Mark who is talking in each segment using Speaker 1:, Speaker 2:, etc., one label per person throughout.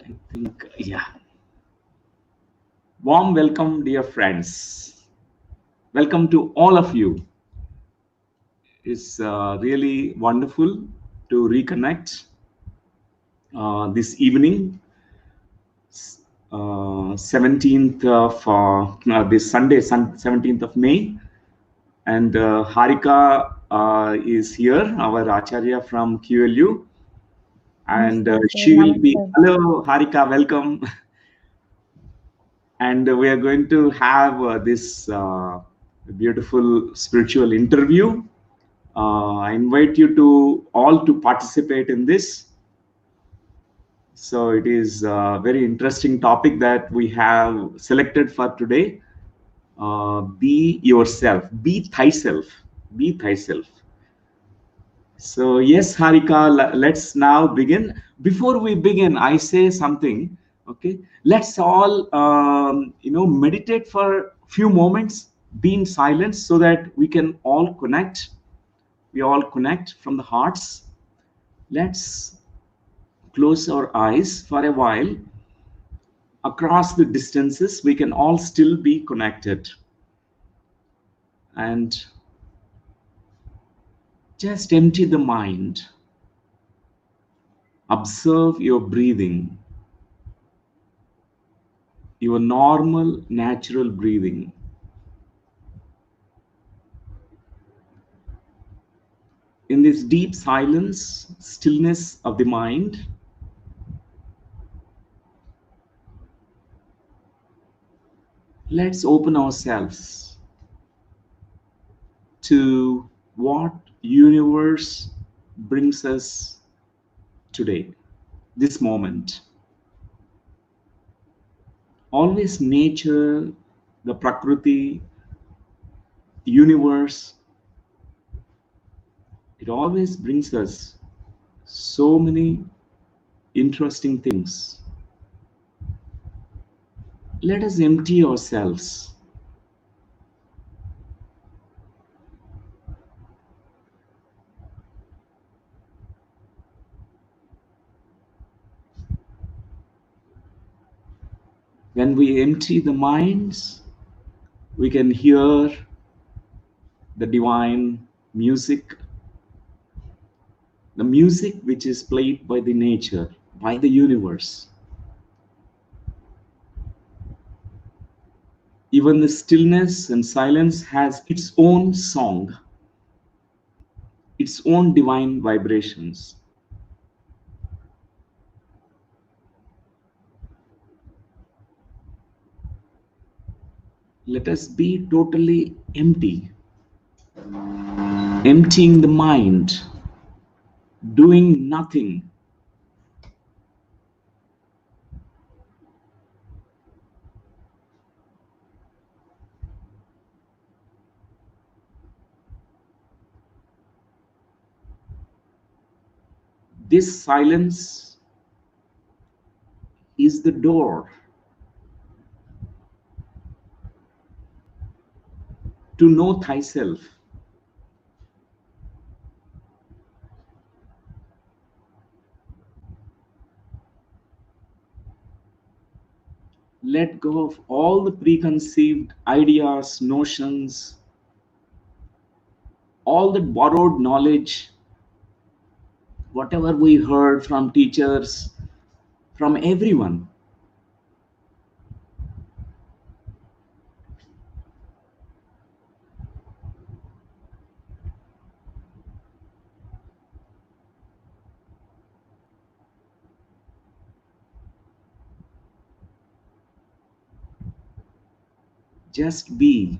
Speaker 1: I think, yeah. Warm welcome, dear friends. Welcome to all of you. It's really wonderful to reconnect this evening, 17th of this Sunday, 17th of May. And Harika is here, our Acharya from QLU. And she will be,
Speaker 2: Namaste.
Speaker 1: hello, Harika, welcome. And we are going to have this beautiful spiritual interview. I invite you to all to participate in this. So it is a very interesting topic that we have selected for today. Be yourself, be thyself, be thyself. So yes, Harika, let's now begin. Before we begin, I say something. Okay, let's all meditate for a few moments, be in silence, so that we can all connect. We all connect from the hearts. Let's close our eyes for a while. Across the distances, we can all still be connected, and just empty the mind. Observe your breathing, your normal, natural breathing. In this deep silence, stillness of the mind, let's open ourselves to what universe brings us today, this moment. Always nature, the Prakriti, universe, it always brings us so many interesting things. Let us empty ourselves. When we empty the minds, we can hear the divine music, the music which is played by the nature, by the universe. Even the stillness and silence has its own song, its own divine vibrations. Let us be totally empty, emptying the mind, doing nothing. This silence is the door to know thyself. Let go of all the preconceived ideas, notions, all that borrowed knowledge, whatever we heard from teachers, from everyone. Just be.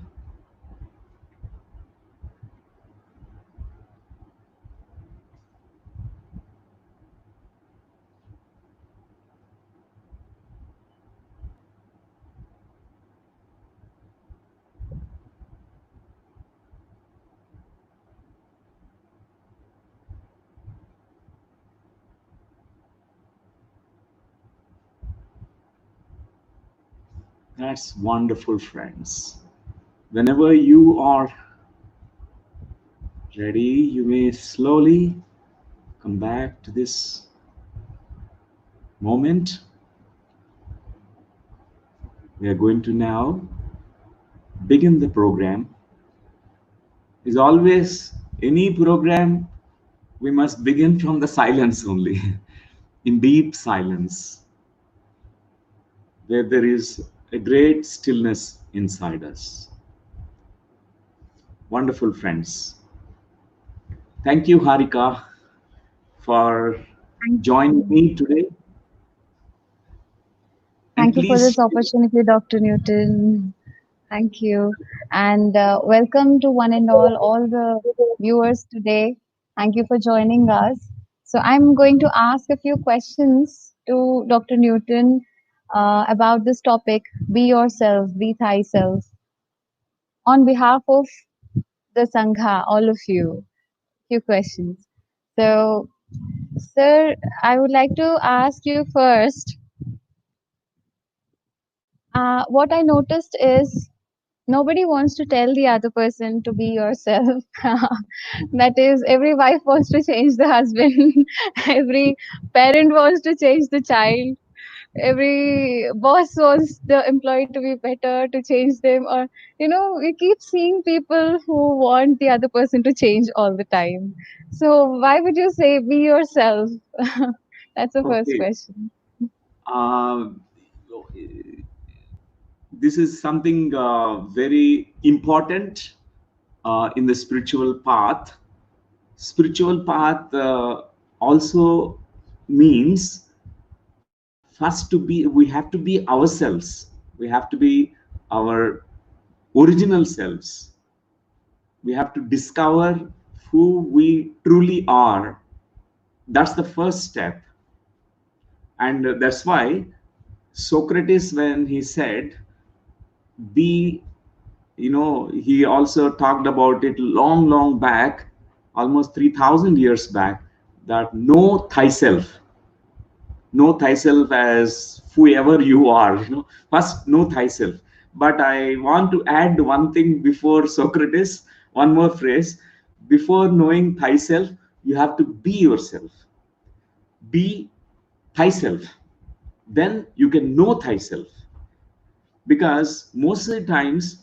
Speaker 1: That's wonderful, friends. Whenever you are ready, you may slowly come back to this moment. We are going to now begin the program. Is always any program we must begin from the silence only, in deep silence, where there is a great stillness inside us. Wonderful friends. Thank you, Harika, for
Speaker 2: Thank
Speaker 1: joining
Speaker 2: you.
Speaker 1: me today. And
Speaker 2: Thank you for
Speaker 1: please,
Speaker 2: this opportunity, Dr. Newton. Thank you. And welcome to one and all the viewers today. Thank you for joining us. So, I'm going to ask a few questions to Dr. Newton about this topic be yourself, be thyself. On behalf of the Sangha, all of you, few questions. So, sir, I would like to ask you first. What I noticed is nobody wants to tell the other person to be yourself. That is, every wife wants to change the husband, every parent wants to change the child, every boss wants the employee to be better, to change them. Or, we keep seeing people who want the other person to change all the time. So, why would you say be yourself? That's the first
Speaker 1: okay,
Speaker 2: question.
Speaker 1: uh, this is something very important in the spiritual path. Spiritual path also means first to be, we have to be ourselves. We have to be our original selves. We have to discover who we truly are. That's the first step. And that's why Socrates, when he said, be, he also talked about it long, long back, almost 3,000 years back, that know thyself. Know thyself as whoever you are. First know thyself. But I want to add one thing before Socrates, one more phrase. Before knowing thyself, you have to be yourself. Be thyself. Then you can know thyself. Because most of the times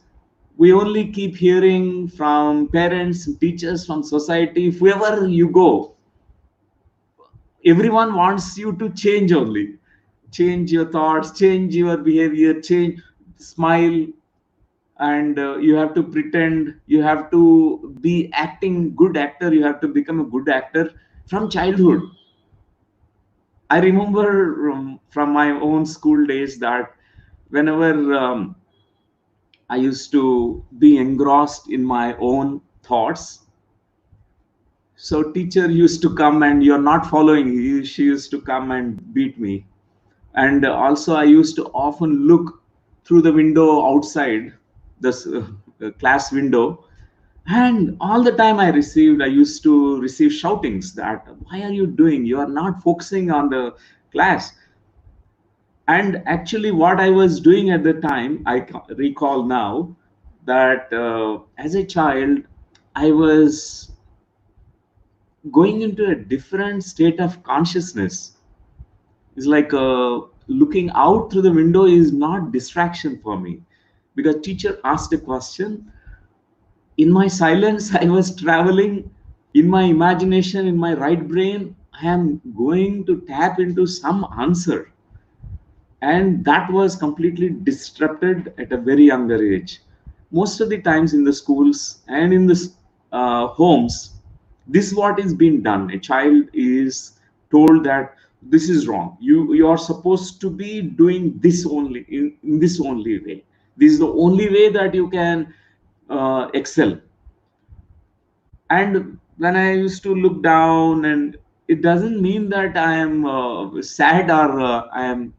Speaker 1: we only keep hearing from parents, teachers, from society, whoever you go, everyone wants you to change only. Change your thoughts, change your behavior, change, smile, and you have to pretend, you have to be acting good actor, you have to become a good actor from childhood. I remember from my own school days that whenever I used to be engrossed in my own thoughts, so teacher used to come and you're not following, she used to come and beat me. And also I used to often look through the window outside this class window, and all the time I used to receive shoutings that why are you doing, you are not focusing on the class. And actually what I was doing at the time, I recall now that as a child I was going into a different state of consciousness. It's like looking out through the window is not distraction for me, because teacher asked a question. In my silence, I was traveling in my imagination, in my right brain. I am going to tap into some answer, and that was completely disrupted at a very younger age. Most of the times in the schools and in the homes, this is what is being done. A child is told that this is wrong, you are supposed to be doing this only, in this only way, this is the only way that you can excel. And when I used to look down, and it doesn't mean that I am sad, or I am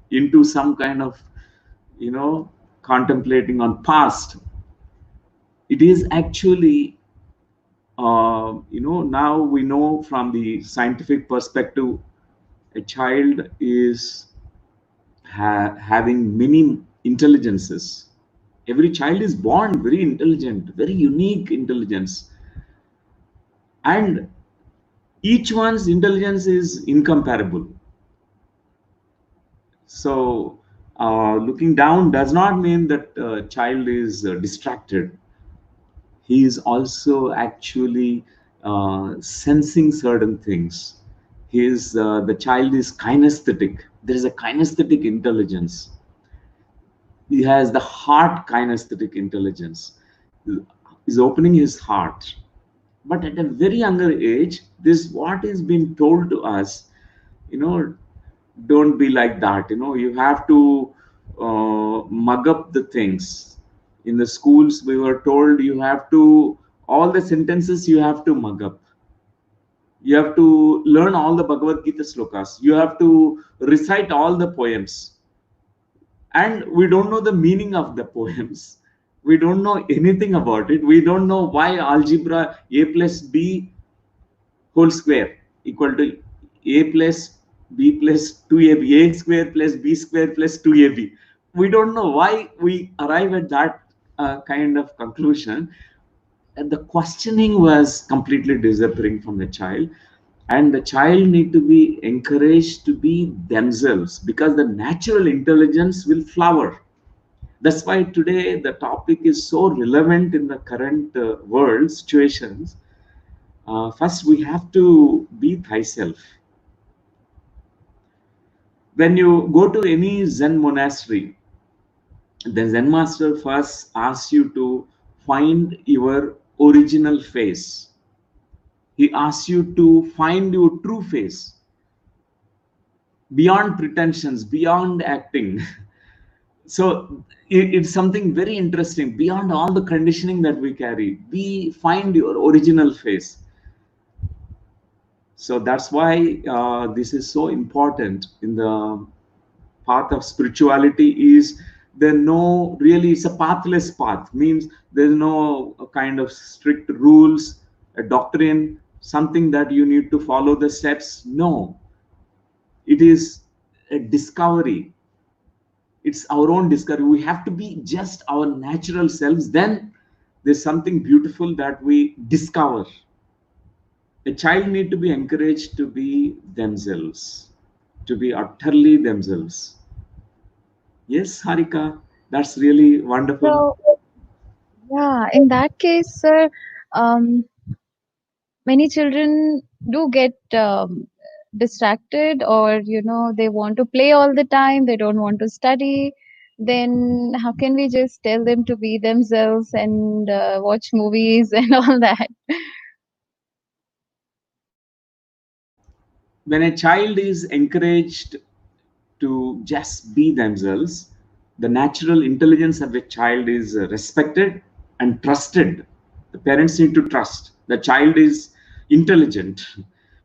Speaker 1: into some kind of, you know contemplating on past. It is actually, now we know from the scientific perspective, a child is having many intelligences. Every child is born very intelligent, very unique intelligence, and each one's intelligence is incomparable. So Looking down does not mean that child is distracted. He is also actually sensing certain things. He is The child is kinesthetic. There is a kinesthetic intelligence. He has the heart kinesthetic intelligence. He's opening his heart. But at a very younger age, this what is being told to us, you know, don't be like that. You have to mug up the things. In the schools, we were told you have to, all the sentences you have to mug up. You have to learn all the Bhagavad Gita slokas. You have to recite all the poems. And we don't know the meaning of the poems. We don't know anything about it. We don't know why algebra a plus b whole square equal to a plus b plus 2ab, a square plus b square plus 2ab. We don't know why we arrive at that kind of conclusion. And the questioning was completely disappearing from the child, and the child need to be encouraged to be themselves, because the natural intelligence will flower. That's why today the topic is so relevant in the current world situations. First, we have to be thyself. When you go to any Zen monastery, the Zen master first asks you to find your original face. He asks you to find your true face, beyond pretensions, beyond acting. So it's something very interesting. Beyond all the conditioning that we carry, we find your original face. So that's why this is so important in the path of spirituality. Is there no really, it's a pathless path, means there's no kind of strict rules, a doctrine, something that you need to follow the steps. No, it is a discovery. It's our own discovery. We have to be just our natural selves. Then there's something beautiful that we discover. A child need to be encouraged to be themselves, to be utterly themselves. Yes, Harika, that's really wonderful.
Speaker 2: So, yeah, in that case, sir, um, many children do get distracted, or they want to play all the time, they don't want to study. Then how can we just tell them to be themselves and watch movies and all that?
Speaker 1: When a child is encouraged to just be themselves, the natural intelligence of a child is respected and trusted. The parents need to trust the child is intelligent.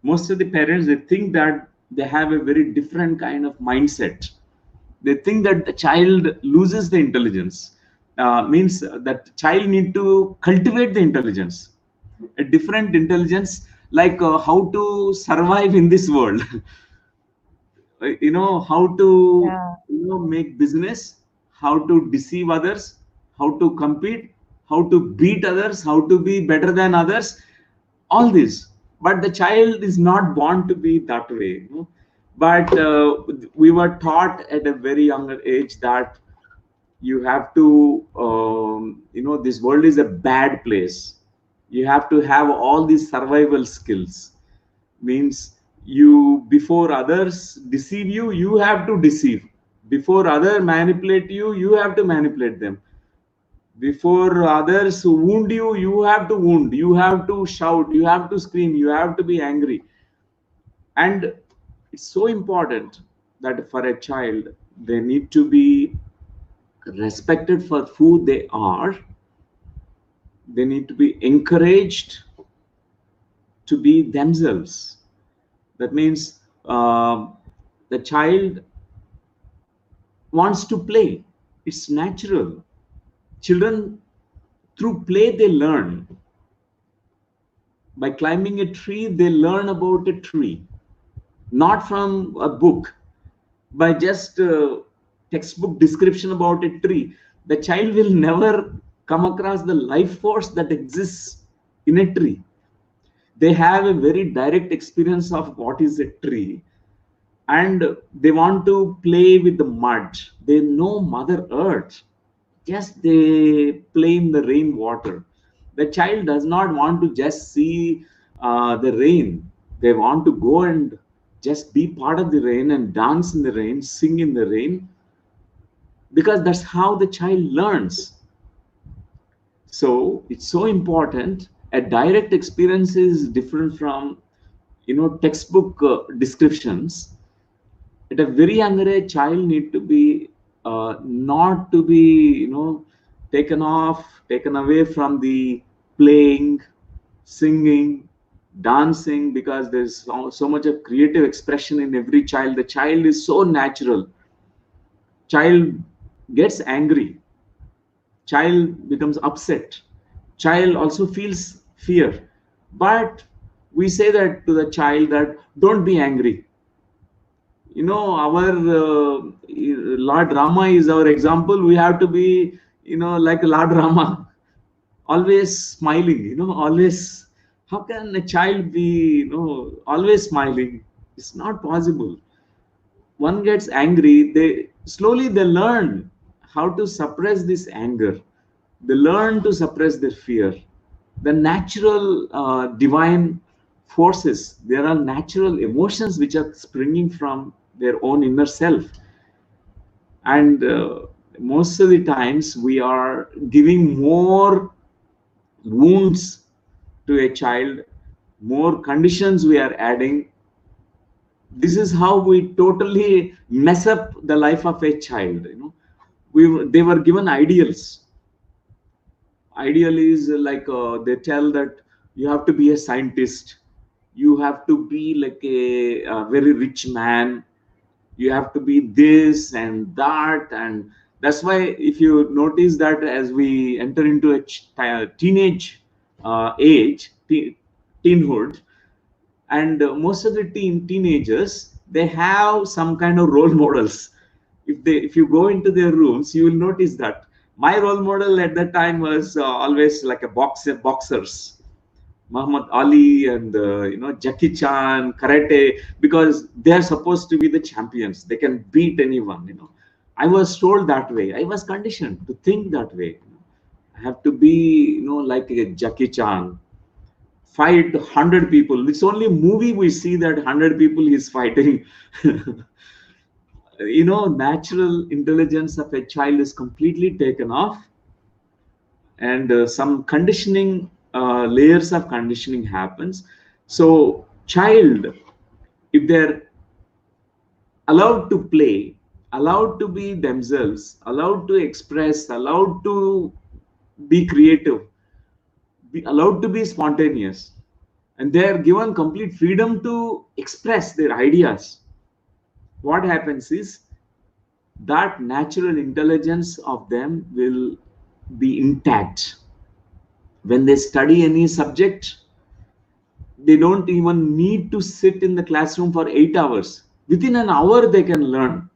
Speaker 1: Most of the parents, they think that they have a very different kind of mindset. They think that the child loses the intelligence, means that child need to cultivate the intelligence, a different intelligence, like how to survive in this world. How to
Speaker 2: Yeah,
Speaker 1: make business, how to deceive others, how to compete, how to beat others, how to be better than others, all this. But the child is not born to be that way. But we were taught at a very younger age that you have to, this world is a bad place. You have to have all these survival skills. Means you, before others deceive you, you have to deceive. Before others manipulate you, you have to manipulate them. Before others wound you, you have to wound. You have to shout, you have to scream, you have to be angry. And it's so important that for a child, they need to be respected for who they are. They need to be encouraged to be themselves. That means the child wants to play. It's natural. Children, through play, they learn. By climbing a tree, they learn about a tree, not from a book. By just textbook description about a tree, the child will never come across the life force that exists in a tree. They have a very direct experience of what is a tree. and they want to play with the mud. They know Mother Earth. Just they play in the rainwater. The child does not want to just see the rain. They want to go and just be part of the rain and dance in the rain, sing in the rain, because that's how the child learns. So it's so important. A direct experience is different from textbook descriptions. At a very younger age, child need to be not to be taken away from the playing, singing, dancing, because there's so much of creative expression in every child. The child is so natural. Child gets angry, child becomes upset, child also feels fear, but we say that to the child that don't be angry. Our Lord Rama is our example. We have to be like Lord Rama, always smiling, always. How can a child be always smiling? It's not possible. One gets angry, they slowly they learn how to suppress this anger. They learn to suppress their fear. The natural divine forces, there are natural emotions which are springing from their own inner self. And most of the times we are giving more wounds to a child, more conditions we are adding. This is how we totally mess up the life of a child. They were given ideals. Ideal is like they tell that you have to be a scientist, you have to be like a very rich man, you have to be this and that. And that's why if you notice that as we enter into a teenage age, teenhood, and most of the teenagers, they have some kind of role models. If you go into their rooms, you will notice that my role model at that time was always like a boxers, Muhammad Ali and Jackie Chan, karate, because they are supposed to be the champions. They can beat anyone. I was told that way. I was conditioned to think that way. I have to be like a Jackie Chan, fight 100 people. It's only movie we see that 100 people he's fighting. Natural intelligence of a child is completely taken off, and some conditioning, layers of conditioning happens. So child, if they're allowed to play, allowed to be themselves, allowed to express, allowed to be creative, be allowed to be spontaneous, and they are given complete freedom to express their ideas, what happens is that natural intelligence of them will be intact. When they study any subject, they don't even need to sit in the classroom for 8 hours. Within an hour, they can learn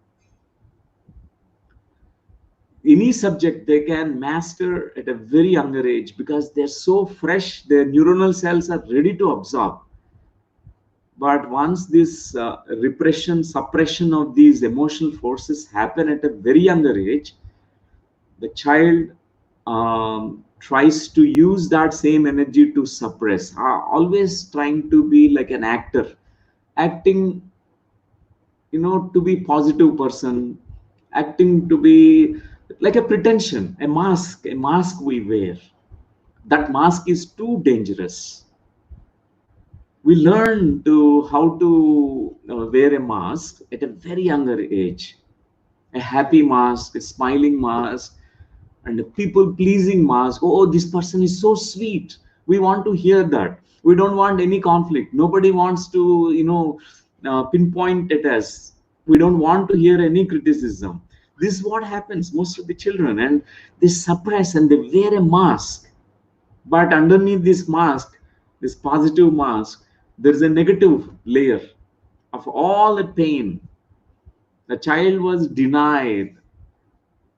Speaker 1: any subject. They can master at a very younger age because they're so fresh. Their neuronal cells are ready to absorb. But once this repression, suppression of these emotional forces happen at a very younger age, the child tries to use that same energy to suppress, always trying to be like an actor, acting, to be positive person, acting to be like a pretension, a mask we wear. That mask is too dangerous. We learn to how to wear a mask at a very younger age, a happy mask, a smiling mask, and a people pleasing mask. Oh, this person is so sweet. We want to hear that. We don't want any conflict. Nobody wants to, pinpoint at us. We don't want to hear any criticism. This is what happens most of the children, and they suppress and they wear a mask. But underneath this mask, this positive mask, there is a negative layer of all the pain. The child was denied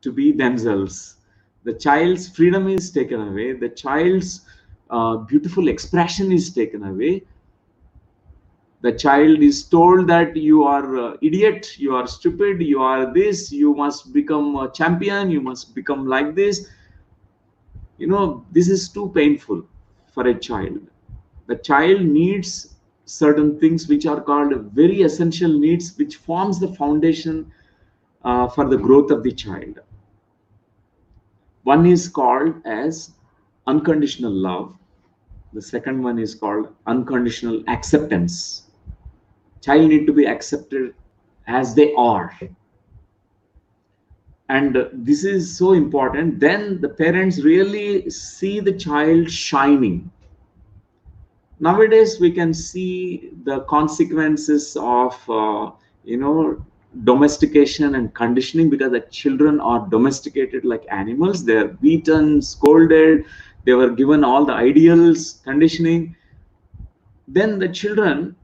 Speaker 1: to be themselves. The child's freedom is taken away. The child's beautiful expression is taken away. The child is told that you are idiot, you are stupid, you are this, you must become a champion, you must become like this. This is too painful for a child. The child needs certain things which are called very essential needs, which forms the foundation for the growth of the child. One is called as unconditional love. The second one is called unconditional acceptance. Child need to be accepted as they are. And this is so important. Then the parents really see the child shining. Nowadays, we can see the consequences of, domestication and conditioning, because the children are domesticated like animals. They're beaten, scolded, they were given all the ideals, conditioning. Then the children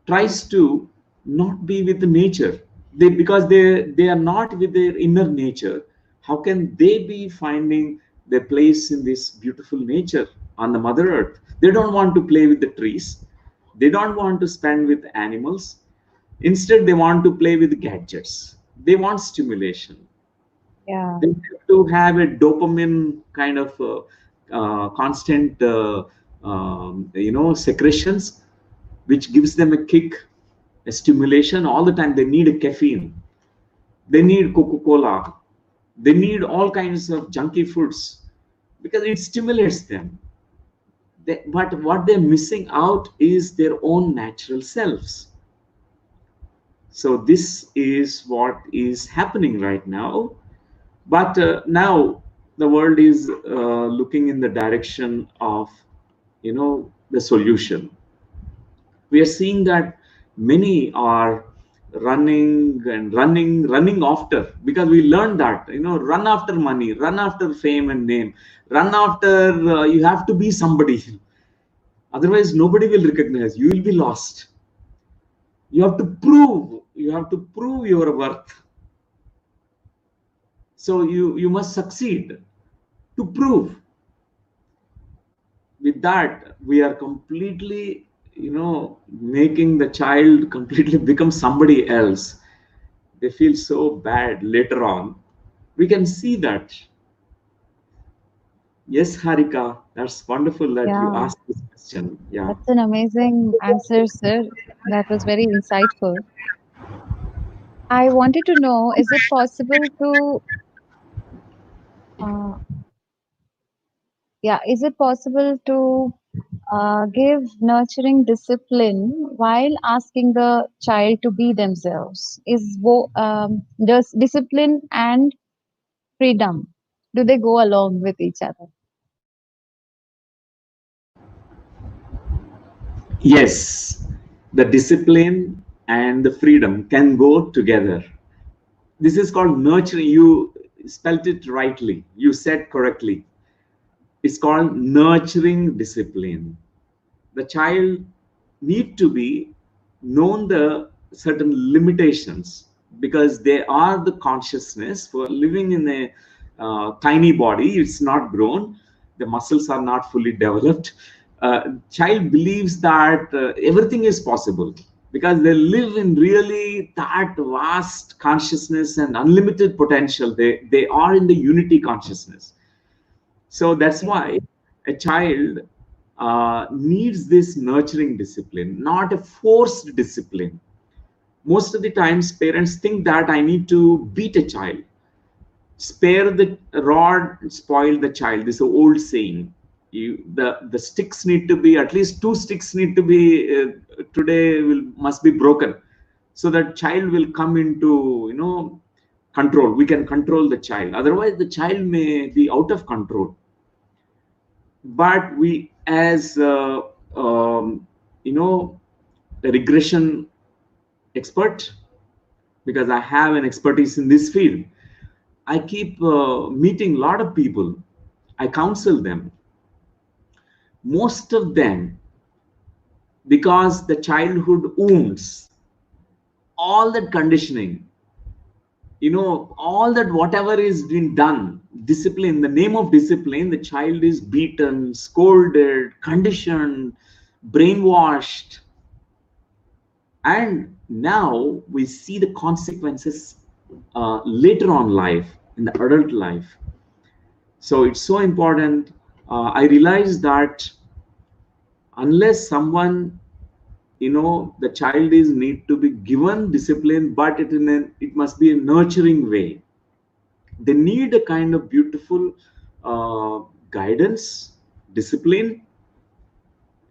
Speaker 1: tries to not be with the nature. Because they are not with their inner nature. How can they be finding their place in this beautiful nature on the mother earth? They don't want to play with the trees, they don't want to spend with animals. Instead, they want to play with gadgets. They want stimulation.
Speaker 2: Yeah.
Speaker 1: They have to have a dopamine kind of constant secretions, which gives them a kick, a stimulation all the time. They need a caffeine, they need Coca-Cola, they need all kinds of junky foods, because it stimulates them. But what they're missing out is their own natural selves. So this is what is happening right now. But now the world is looking in the direction of the solution. We are seeing that many are running after, because we learned that run after money, run after fame and name, run after you have to be somebody, otherwise nobody will recognize you, will be lost. You have to prove your worth. So you must succeed to prove. With that, we are completely making the child completely become somebody else. They feel so bad later on. We can see that. Yes, Harika, that's wonderful that you
Speaker 2: Yeah.
Speaker 1: asked this question. Yeah.
Speaker 2: That's an amazing answer, sir. That was very insightful. I wanted to know, is it possible to, uh, yeah, is it possible to give nurturing discipline while asking the child to be themselves? Does discipline and freedom, do they go along with each other?
Speaker 1: Yes, the discipline and the freedom can go together. This is called nurturing. You spelt it rightly. You said correctly. It's called nurturing discipline. The child need to be known the certain limitations, because they are the consciousness for living in a tiny body. It's not grown, the muscles are not fully developed. Child believes that everything is possible, because they live in really that vast consciousness and unlimited potential. They are in the unity consciousness. So that's
Speaker 2: Yeah.
Speaker 1: why a child needs this nurturing discipline, not a forced discipline. Most of the times, parents think that I need to beat a child. Spare the rod, spoil the child. This is an old saying. The sticks need to be, at least two sticks need to be today must be broken, so that child will come into control. We can control the child. Otherwise, the child may be out of control. But we, as a regression expert, because I have an expertise in this field, I keep meeting a lot of people. I counsel them. Most of them, because the childhood wounds, all that conditioning, all that whatever is being done, discipline, in the name of discipline, the child is beaten, scolded, conditioned, brainwashed. And now we see the consequences later on life, in the adult life. So it's so important. I realize that unless someone, the child is need to be given discipline, but it must be a nurturing way. They need a kind of beautiful guidance, discipline,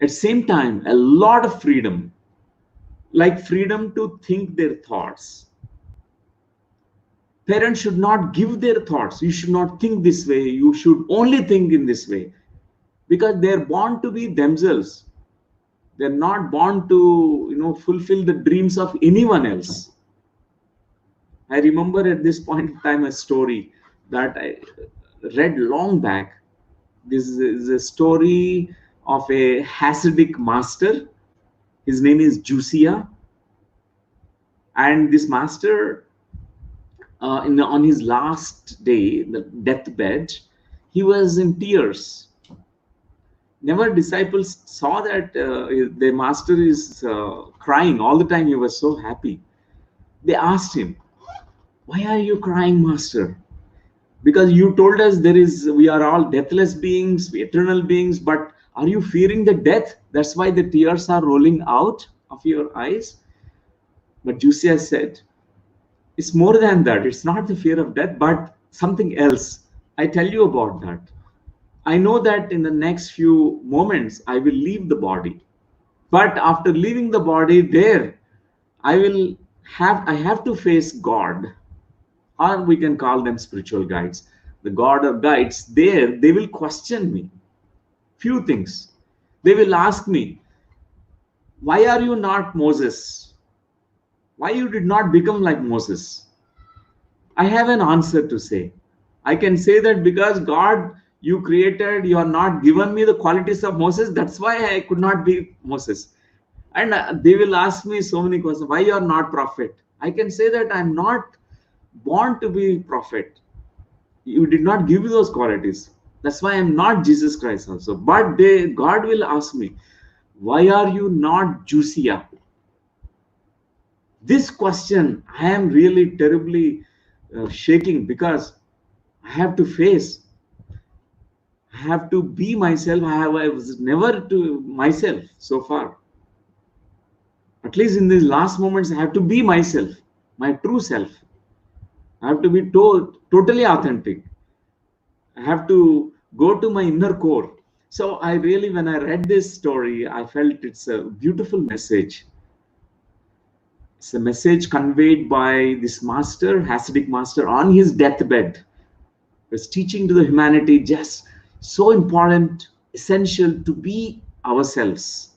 Speaker 1: at the same time a lot of freedom, like freedom to think their thoughts. Parents should not give their thoughts. You should not think this way, you should only think in this way, because they're born to be themselves. They're not born to fulfill the dreams of anyone else. I remember at this point in time a story that I read long back. This is a story of a Hasidic master. His name is Jusia. And this master, on his last day, the deathbed, he was in tears. Never disciples saw that the master is crying all the time. He was so happy. They asked him, "Why are you crying, master? Because you told us we are all deathless beings, eternal beings, but are you fearing the death? That's why the tears are rolling out of your eyes." But Jusia said, "It's more than that. It's not the fear of death, but something else. I tell you about that. I know that in the next few moments I will leave the body. But after leaving the body, there I have to face God, or we can call them spiritual guides. The God or guides, there they will question me. Few things. They will ask me, why are you not Moses? Why you did not become like Moses?" I have an answer to say. I can say that because God, you created, you are not given me the qualities of Moses. That's why I could not be Moses. And they will ask me so many questions. Why you are not prophet? I can say that I'm not born to be prophet. You did not give me those qualities. That's why I'm not Jesus Christ also. But God will ask me, why are you not Jusia? This question I am really terribly shaking, because I have to face, I have to be myself. I was never to myself so far. At least in these last moments, I have to be myself, my true self. I have to be totally authentic. I have to go to my inner core. So I really, when I read this story, I felt it's a beautiful message. It's a message conveyed by this master, Hasidic master, on his deathbed. It's teaching to the humanity just so important, essential to be ourselves,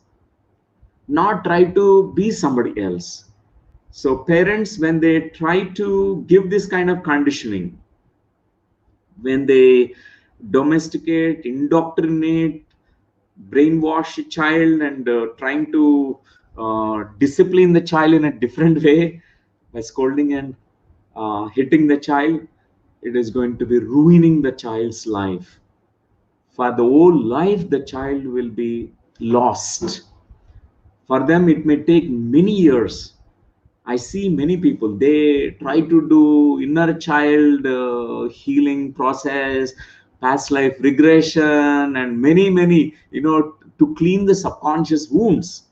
Speaker 1: not try to be somebody else. So parents, when they try to give this kind of conditioning, when they domesticate, indoctrinate, brainwash a child, and trying to discipline the child in a different way by scolding and hitting the child, it is going to be ruining the child's life. For the whole life, the child will be lost. For them, it may take many years. I see many people, they try to do inner child healing process, past life regression, and many, to clean the subconscious wounds,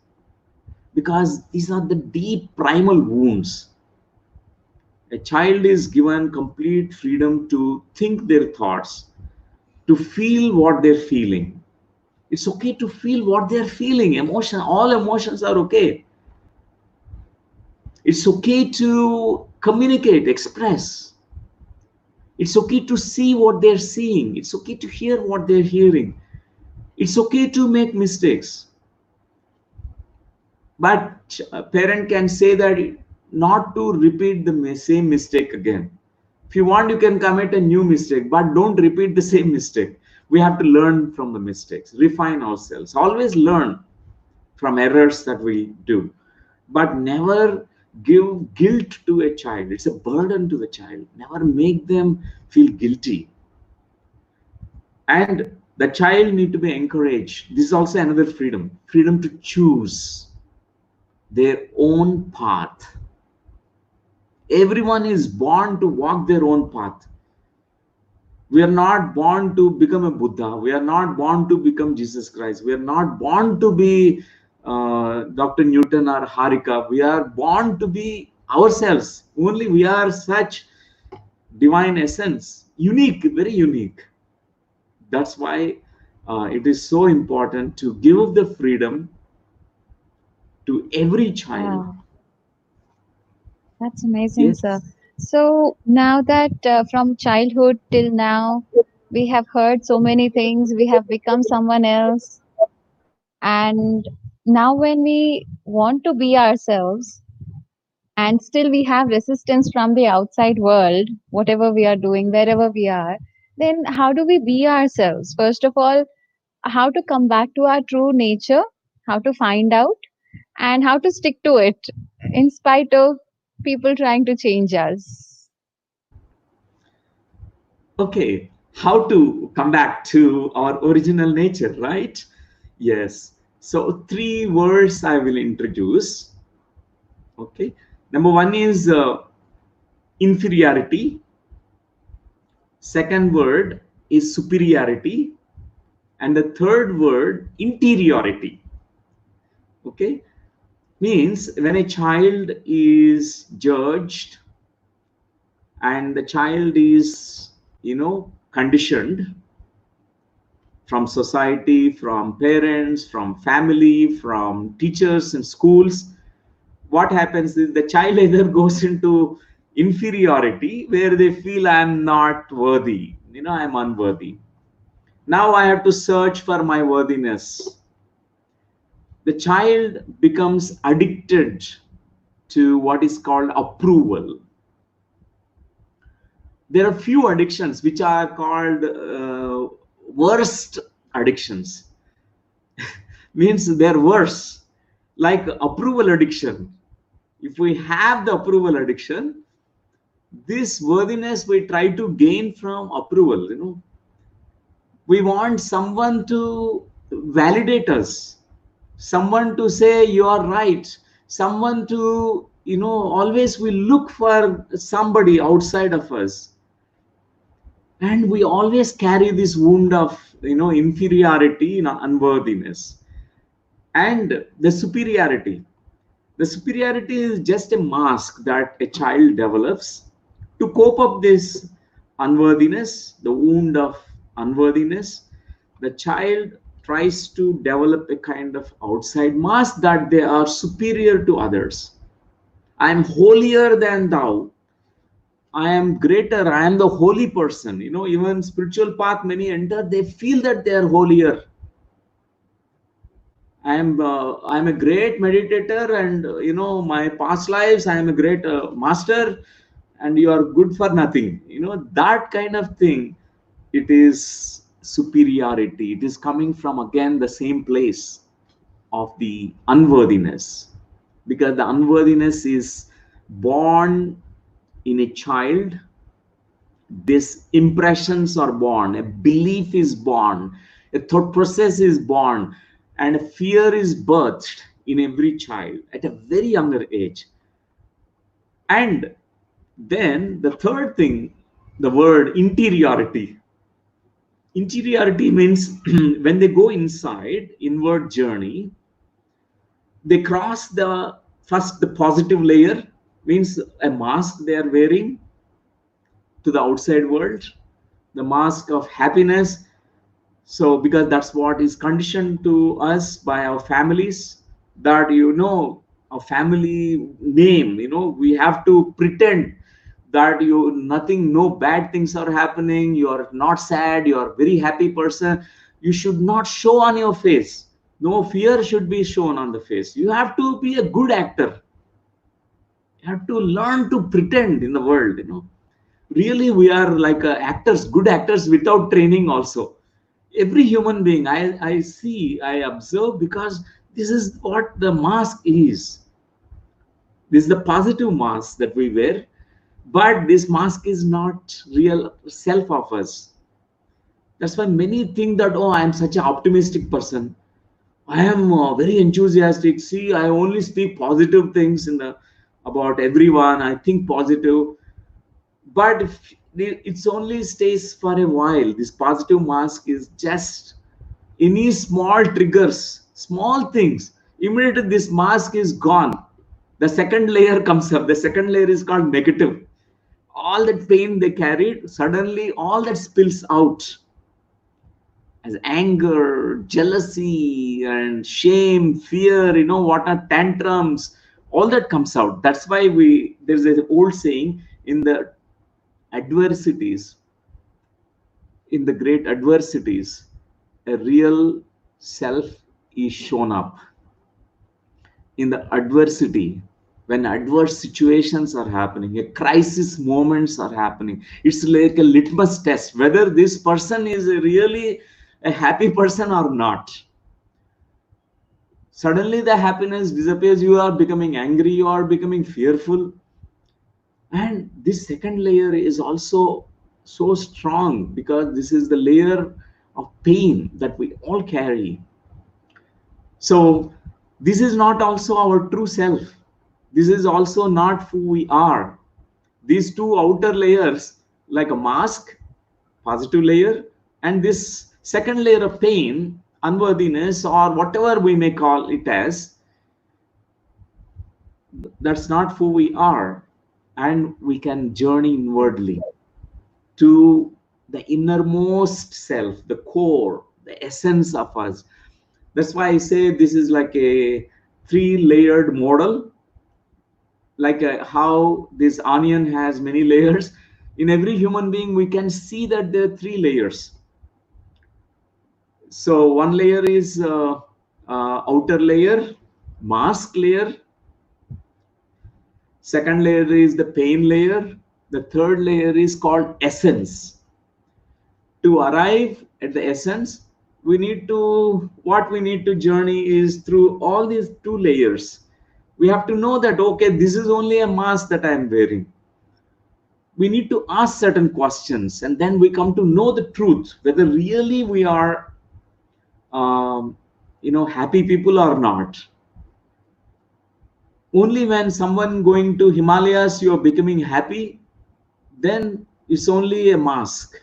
Speaker 1: because these are the deep primal wounds. A child is given complete freedom to think their thoughts, to feel what they're feeling. It's okay to feel what they're feeling. All emotions are okay. It's okay to communicate, express. It's okay to see what they're seeing. It's okay to hear what they're hearing. It's okay to make mistakes. But a parent can say that not to repeat the same mistake again. If you want, you can commit a new mistake, but don't repeat the same mistake. We have to learn from the mistakes, refine ourselves, always learn from errors that we do, but never give guilt to a child. It's a burden to the child. Never make them feel guilty. And the child need to be encouraged. This is also another freedom to choose. their own path. Everyone is born to walk their own path. We are not born to become a Buddha. We are not born to become Jesus Christ. We are not born to be Dr. Newton or Harika. We are born to be ourselves. Only we are such divine essence, unique, very unique. That's why it is so important to give the freedom to every child.
Speaker 2: Wow, that's amazing, sir.
Speaker 1: Yes.
Speaker 2: So now that from childhood till now, we have heard so many things, we have become someone else, and now when we want to be ourselves, and still we have resistance from the outside world, whatever we are doing, wherever we are, then how do we be ourselves? First of all, how to come back to our true nature, how to find out, and how to stick to it in spite of people trying to change us.
Speaker 1: Okay, how to come back to our original nature, right? Yes. So three words I will introduce. Okay. Number one is inferiority. Second word is superiority. And the third word, interiority. Okay. Means when a child is judged and the child is, conditioned from society, from parents, from family, from teachers and schools, what happens is the child either goes into inferiority where they feel I'm not worthy, I'm unworthy. Now I have to search for my worthiness. The child becomes addicted to what is called approval. There are few addictions which are called worst addictions. Means they're worse, like approval addiction. If we have the approval addiction, this worthiness we try to gain from approval. We want someone to validate us, someone to say you are right, someone to, always we look for somebody outside of us, and we always carry this wound of, inferiority, unworthiness. And the superiority, is just a mask that a child develops to cope up this unworthiness, the wound of unworthiness. The child tries to develop a kind of outside mask that they are superior to others. I am holier than thou. I am greater. I am the holy person. Even spiritual path, many enter, they feel that they are holier. I'm a great meditator, and my past lives I am a great master, and you are good for nothing. That kind of thing. It is superiority. It is coming from again the same place of the unworthiness, because the unworthiness is born in a child. These impressions are born, a belief is born, a thought process is born, and a fear is birthed in every child at a very younger age. And then the third thing, the word interiority. Interiority means when they go inside, inward journey, they cross the first, the positive layer, means a mask they are wearing to the outside world, the mask of happiness. So because that's what is conditioned to us by our families, that a family name, we have to pretend that you nothing, no bad things are happening, you are not sad, you are a very happy person. You should not show on your face, no fear should be shown on the face. You have to be a good actor. You have to learn to pretend in the world. Really, we are like actors, good actors without training also. Every human being, I see, I observe, because this is what the mask is. This is the positive mask that we wear, but this mask is not real self of us. That's why many think that, oh, I am such an optimistic person, I am very enthusiastic. See, I only speak positive things about everyone. I think positive, but if it's only stays for a while. This positive mask is just any small triggers, small things. Immediately, this mask is gone. The second layer comes up. The second layer is called negative. All that pain they carried, suddenly all that spills out as anger, jealousy, and shame, fear, what are tantrums, all that comes out. That's why there's an old saying, in the adversities, in the great adversities, a real self is shown up. In the adversity, when adverse situations are happening, a crisis moments are happening, it's like a litmus test whether this person is really a happy person or not. Suddenly the happiness disappears, you are becoming angry, you are becoming fearful. And this second layer is also so strong because this is the layer of pain that we all carry. So this is not also our true self. This is also not who we are. These two outer layers, like a mask, positive layer, and this second layer of pain, unworthiness, or whatever we may call it as, that's not who we are. And we can journey inwardly to the innermost self, the core, the essence of us. That's why I say this is like a three-layered model, like how this onion has many layers. In every human being, we can see that there are three layers. So one layer is outer layer, mask layer. Second layer is the pain layer. The third layer is called essence. To arrive at the essence, what we need to journey is through all these two layers. We have to know that, okay, this is only a mask that I am wearing. We need to ask certain questions, and then we come to know the truth, whether really we are happy people or not. Only when someone going to Himalayas, you are becoming happy, then it's only a mask.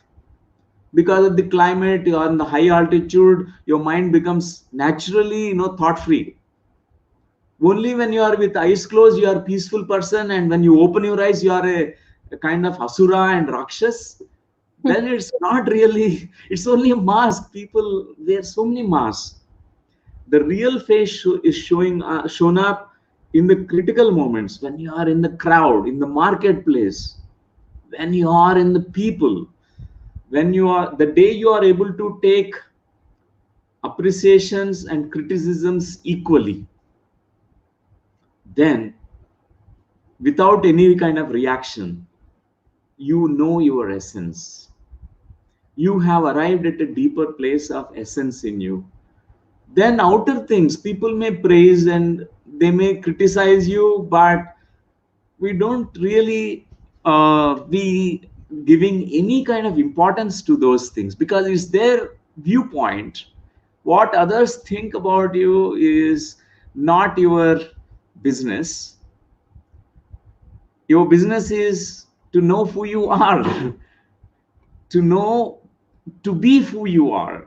Speaker 1: Because of the climate, you are in the high altitude, your mind becomes naturally thought free. Only when you are with eyes closed, you are a peaceful person, and when you open your eyes, you are a kind of asura and rakshas. Then it's not really, it's only a mask. People wear so many masks. The real face is shown up in the critical moments, when you are in the crowd, in the marketplace, when you are in the people, when you are the day you are able to take appreciations and criticisms equally, then without any kind of reaction, you know your essence. You have arrived at a deeper place of essence in you. Then outer things, people may praise and they may criticize you, but we don't really be giving any kind of importance to those things, because it's their viewpoint. What others think about you is not your business. Your business is to know who you are, to know, to be who you are,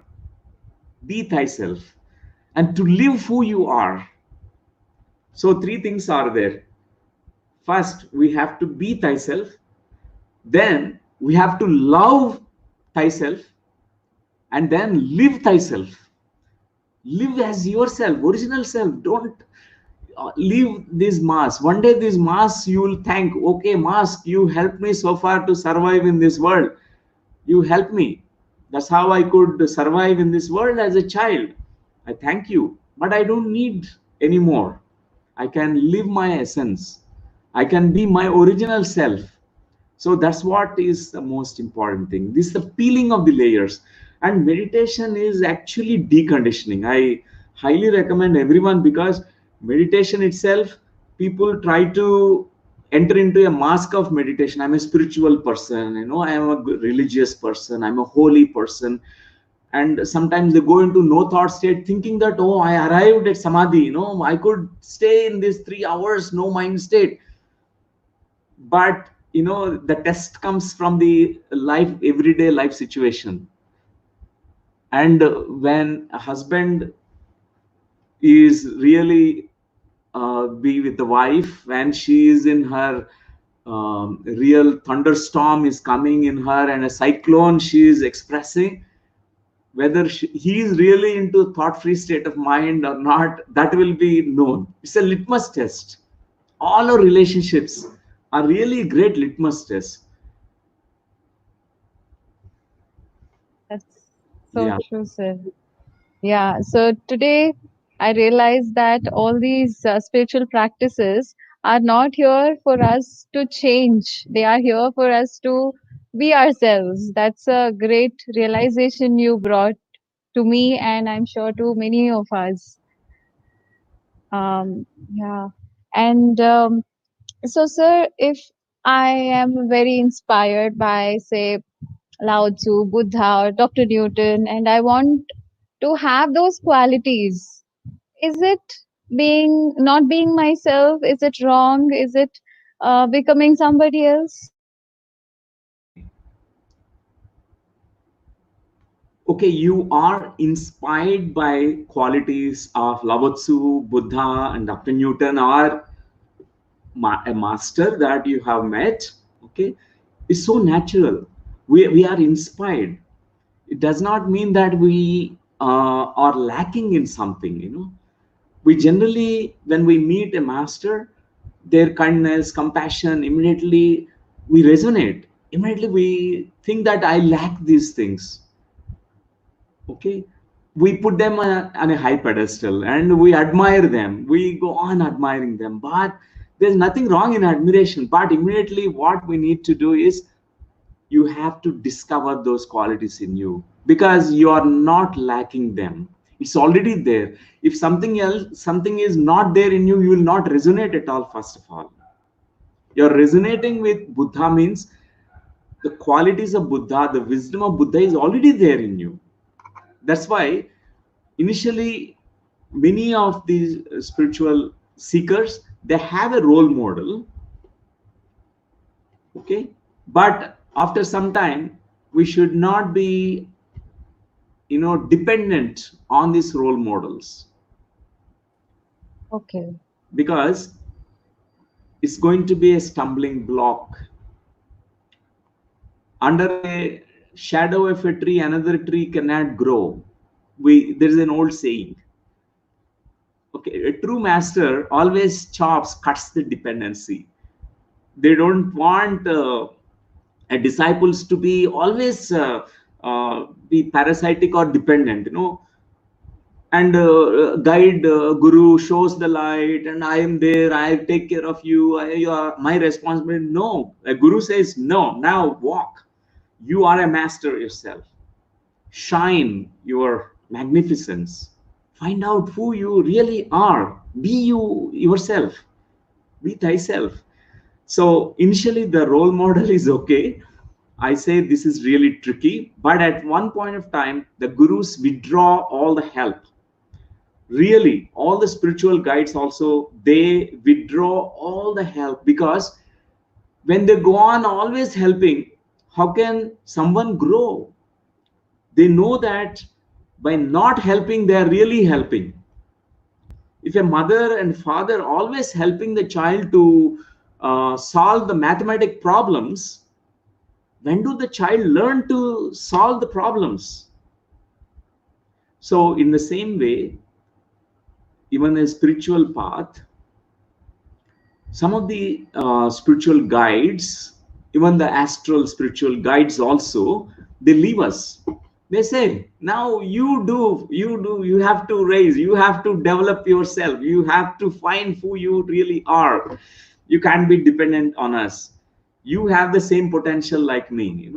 Speaker 1: be thyself, and to live who you are. So three things are there. First, we have to be thyself. Then we have to love thyself, and then live thyself. Live as yourself, original self. Don't leave this mask. One day this mask you will thank, okay, mask, you helped me so far to survive in this world. You helped me. That's how I could survive in this world as a child. I thank you, but I don't need anymore. I can live my essence. I can be my original self. So that's what is the most important thing. This is the peeling of the layers. And meditation is actually deconditioning. I highly recommend everyone, because meditation itself, people try to enter into a mask of meditation. I'm a spiritual person, I am a religious person, I'm a holy person. and sometimes they go into no thought state thinking that, oh, I arrived at samadhi, I could stay in this 3 hours no mind state. But the test comes from the everyday life situation. And when a husband is really be with the wife when she is in her real thunderstorm is coming in her and a cyclone she is expressing, whether he is really into thought-free state of mind or not, that will be known. It's a litmus test. All our relationships are really great litmus tests.
Speaker 2: That's so
Speaker 1: Yeah.
Speaker 2: true, sir. Yeah, so today I realized that all these spiritual practices are not here for us to change. They are here for us to be ourselves. That's a great realization you brought to me, and I'm sure to many of us. Yeah. And so, sir, if I am very inspired by, say, Lao Tzu, Buddha, or Dr. Newton, and I want to have those qualities, is it being not being myself? Is it wrong? Is it becoming somebody else?
Speaker 1: Okay, you are inspired by qualities of Lao Tzu, Buddha, and Dr. Newton, or a master that you have met. Okay, is so natural. We are inspired. It does not mean that we are lacking in something. We generally, when we meet a master, their kindness, compassion, immediately we resonate. Immediately we think that I lack these things. Okay, we put them on a high pedestal and we admire them. We go on admiring them, but there's nothing wrong in admiration. But immediately what we need to do is you have to discover those qualities in you, because you are not lacking them. It's already there. If something is not there in you, you will not resonate at all. First of all, you're resonating with Buddha means the qualities of Buddha, the wisdom of Buddha is already there in you. That's why initially many of these spiritual seekers, they have a role model. Okay, but after some time we should not be dependent on these role models,
Speaker 2: Okay.
Speaker 1: because it's going to be a stumbling block. Under a shadow of a tree another tree cannot grow. There is an old saying. Okay, a true master always cuts the dependency. They don't want disciples to be always be parasitic or dependent, and guide, guru shows the light and I am there, I take care of you, you are my responsibility. No, a guru says no, now walk. You are a master yourself. Shine your magnificence. Find out who you really are. Be you yourself. Be thyself. So initially the role model is okay. I say this is really tricky, but at one point of time, the gurus withdraw all the help. Really, all the spiritual guides also, they withdraw all the help, because when they go on always helping, how can someone grow? They know that by not helping, they are really helping. If a mother and father always helping the child to solve the mathematic problems, when do the child learn to solve the problems? So in the same way, even a spiritual path, some of the spiritual guides, even the astral spiritual guides also, they leave us. They say, now you have to raise, you have to develop yourself, you have to find who you really are. You can't be dependent on us. You have the same potential like me.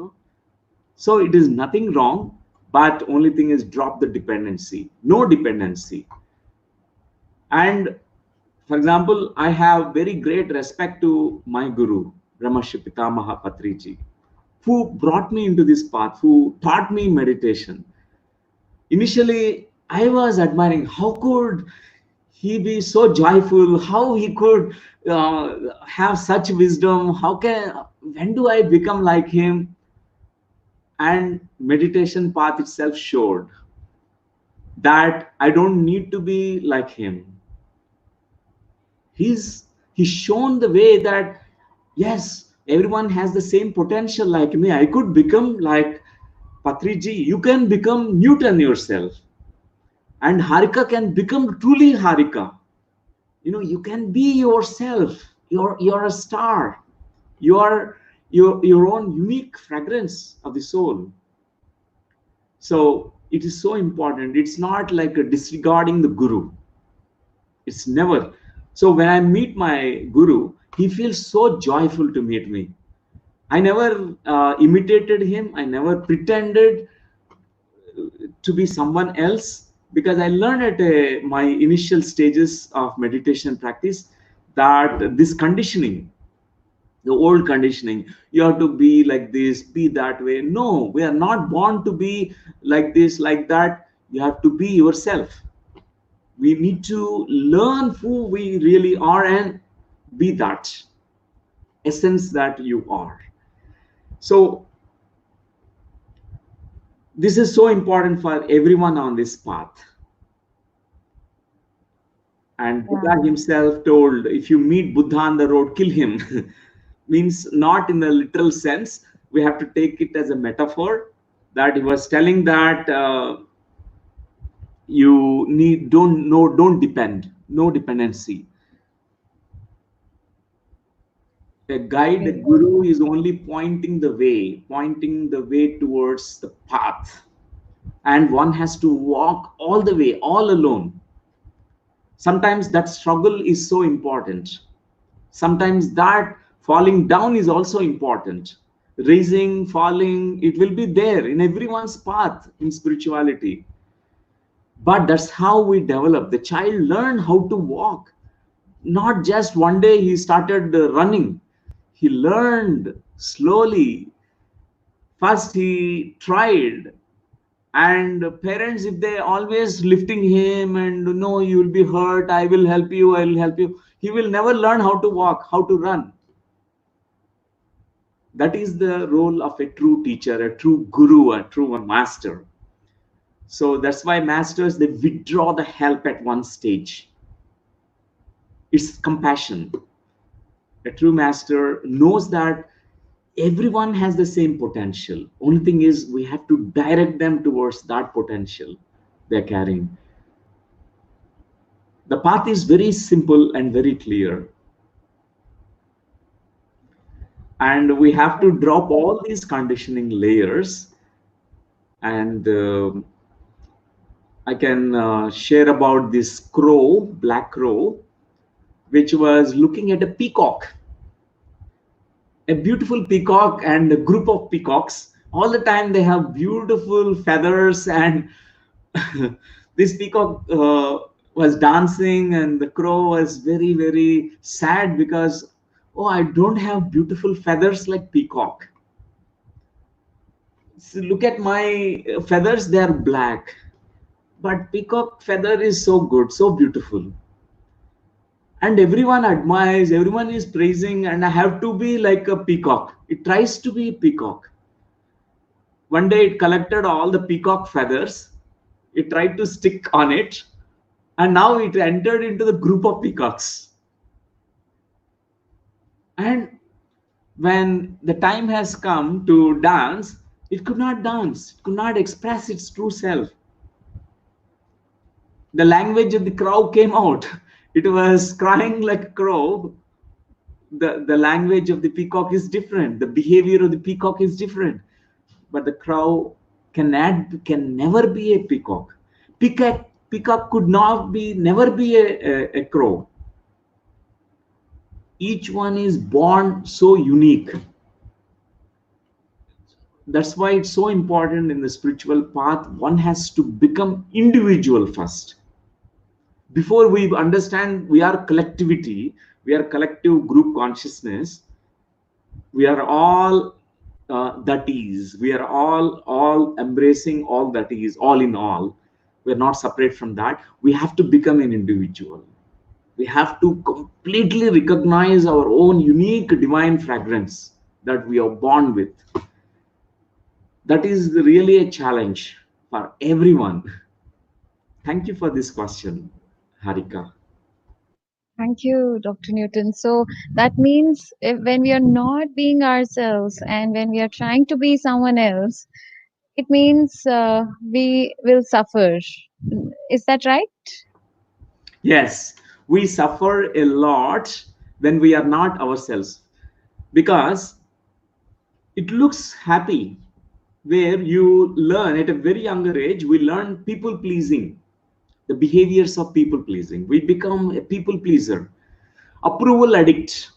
Speaker 1: So it is nothing wrong, but only thing is drop the dependency, no dependency. And for example, I have very great respect to my guru, Brahmarshi Pitamaha Patriji, who brought me into this path, who taught me meditation. Initially, I was admiring how could he be so joyful, how he could have such wisdom, when do I become like him? And meditation path itself showed that I don't need to be like him. He's shown the way that yes, everyone has the same potential like me. I could become like Patriji. You can become Newton yourself, and Harika can become truly Harika. You can be yourself. You're a star. You are your own unique fragrance of the soul. So it is so important. It's not like a disregarding the guru. It's never. So when I meet my guru, he feels so joyful to meet me. I never imitated him. I never pretended to be someone else, because I learned at my initial stages of meditation practice that this conditioning, the old conditioning, you have to be like this, be that way. No, we are not born to be like this, like that. You have to be yourself. We need to learn who we really are and be that essence that you are. So this is so important for everyone on this path. And
Speaker 2: Yeah.
Speaker 1: Buddha himself told, if you meet Buddha on the road, kill him. Means not in the literal sense. We have to take it as a metaphor, that he was telling that you need don't depend, no dependency. A guide, a
Speaker 2: Okay.
Speaker 1: guru is only pointing the way towards the path, and one has to walk all the way, all alone. Sometimes that struggle is so important. Sometimes that falling down is also important. Raising, falling, it will be there in everyone's path in spirituality. But that's how we develop. The child learn how to walk. Not just one day he started running. He learned slowly. First he tried, and parents, if they always lifting him and no, you will be hurt, I will help you, I will help you, he will never learn how to walk, how to run. That is the role of a true teacher, a true guru, a true master. So that's why masters, they withdraw the help at one stage. It's compassion. A true master knows that everyone has the same potential. Only thing is we have to direct them towards that potential they're carrying. The path is very simple and very clear, and we have to drop all these conditioning layers. And I can share about this crow, black crow, which was looking at a peacock, a beautiful peacock, and a group of peacocks. All the time they have beautiful feathers, and this peacock was dancing, and the crow was very, very sad because, oh, I don't have beautiful feathers like peacock. So look at my feathers, they are black, but peacock feather is so good, so beautiful, and everyone admires, everyone is praising, and I have to be like a peacock. It tries to be a peacock. One day it collected all the peacock feathers, it tried to stick on it, and now it entered into the group of peacocks. And when the time has come to dance, it could not dance, it could not express its true self. The language of the crow came out. It was crying like a crow. The language of the peacock is different, the behavior of the peacock is different, but the crow can never be a peacock. Peacock could not be never be a crow. Each one is born so unique. That's why it's so important in the spiritual path, one has to become individual first. Before we understand we are collectivity, we are collective group consciousness, we are all that is. We are all embracing all that is, all in all. We're not separate from that. We have to become an individual. We have to completely recognize our own unique divine fragrance that we are born with. That is really a challenge for everyone. Thank you for this question, Harika.
Speaker 2: Thank you, Dr. Newton. So that means if, when we are not being ourselves and when we are trying to be someone else, it means we will suffer. Is that right?
Speaker 1: Yes, we suffer a lot when we are not ourselves, because it looks happy, where you learn at a very younger age. We learn people pleasing, the behaviors of people pleasing. We become a people pleaser, approval addict.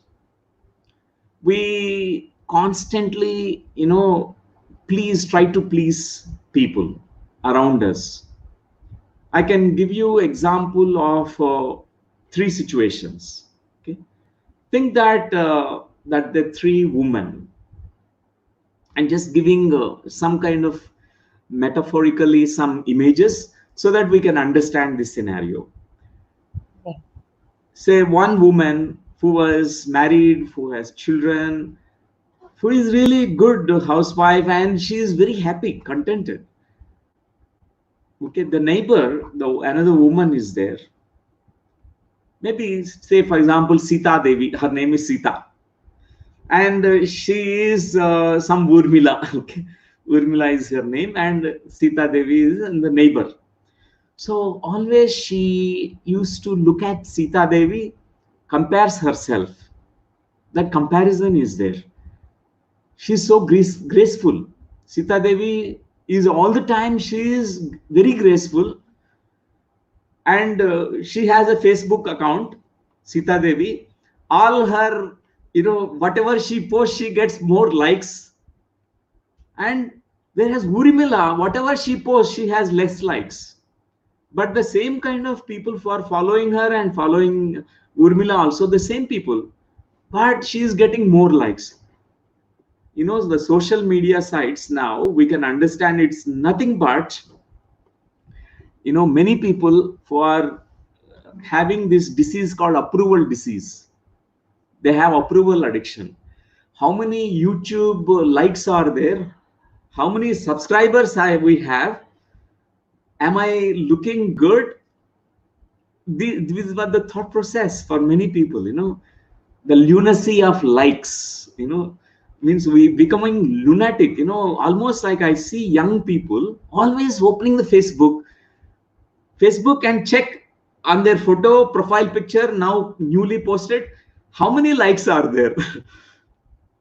Speaker 1: We constantly, please, try to please people around us. I can give you example of three situations. Okay, think that the three women, and just giving some kind of metaphorically some images so that we can understand this scenario.
Speaker 2: Yeah.
Speaker 1: Say one woman who was married, who has children, who is really good housewife, and she is very happy, contented. Okay, the neighbor, the another woman is there. Maybe say for example Sita Devi. Her name is Sita, and she is some Urmila. Okay, Urmila is her name, and Sita Devi is the neighbor. So always she used to look at Sita Devi, compares herself. That comparison is there. She's so graceful. Sita Devi is all the time, she is very graceful, and she has a Facebook account, Sita Devi. All her, whatever she posts, she gets more likes. And whereas Urimila, whatever she posts, she has less likes. But the same kind of people who are following her and following Urmila also, the same people, but she is getting more likes. The social media sites now, we can understand it's nothing but, many people who are having this disease called approval disease. They have approval addiction. How many YouTube likes are there? How many subscribers we have? Am I looking good? This was the thought process for many people. The lunacy of likes, means we becoming lunatic. Almost like I see young people always opening the Facebook and check on their photo profile picture, now newly posted, how many likes are there.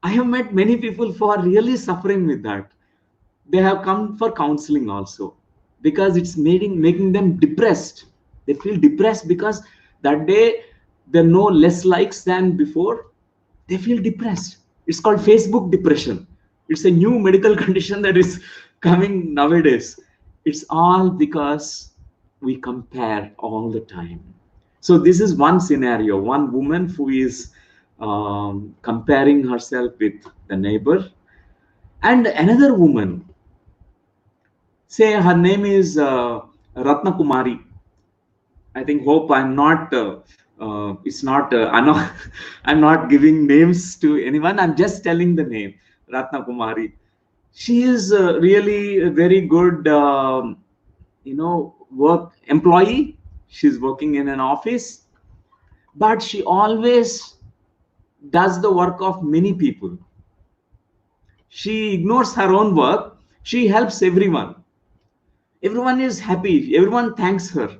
Speaker 1: I have met many people who are really suffering with that. They have come for counseling also, because it's making them depressed. They feel depressed because that day they know less likes than before. They feel depressed. It's called Facebook depression. It's a new medical condition that is coming nowadays. It's all because we compare all the time. So this is one scenario, one woman who is comparing herself with the neighbor, and another woman, say her name is Ratna Kumari. I think, hope I'm not it's not I'm not I'm not giving names to anyone. I'm just telling the name, Ratna Kumari. She is really a very good work employee. She's working in an office, but she always does the work of many people. She ignores her own work. She helps everyone. Everyone is happy. Everyone thanks her.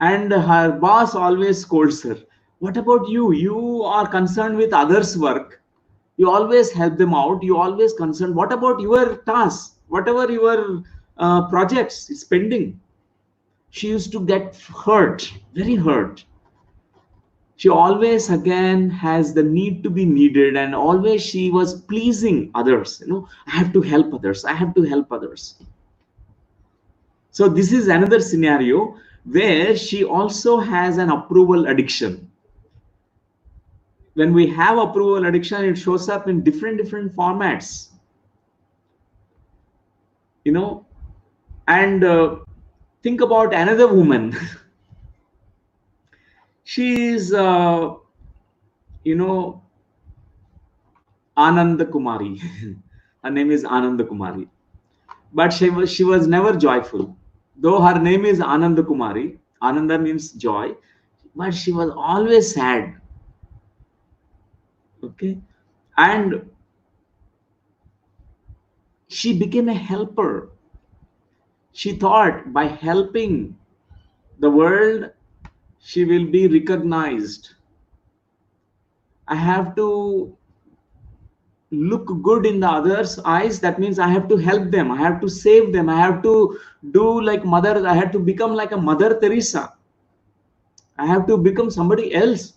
Speaker 1: And her boss always scolds her. What about you? You are concerned with others' work. You always help them out. You always concerned. What about your tasks? Whatever your projects is pending. She used to get hurt, very hurt. She always again has the need to be needed, and always she was pleasing others. I have to help others. I have to help others. So this is another scenario where she also has an approval addiction. When we have approval addiction, it shows up in different formats. you know. And think about another woman. She is you know, Ananda Kumari. Her name is Ananda Kumari, but she was never joyful. Though her name is Ananda Kumari, Ananda means joy, but she was always sad. Okay, and she became a helper. She thought by helping the world, she will be recognized. I have to look good in the others' eyes. That means I have to help them. I have to save them. I have to do like Mother. I have to become like a Mother Teresa. I have to become somebody else.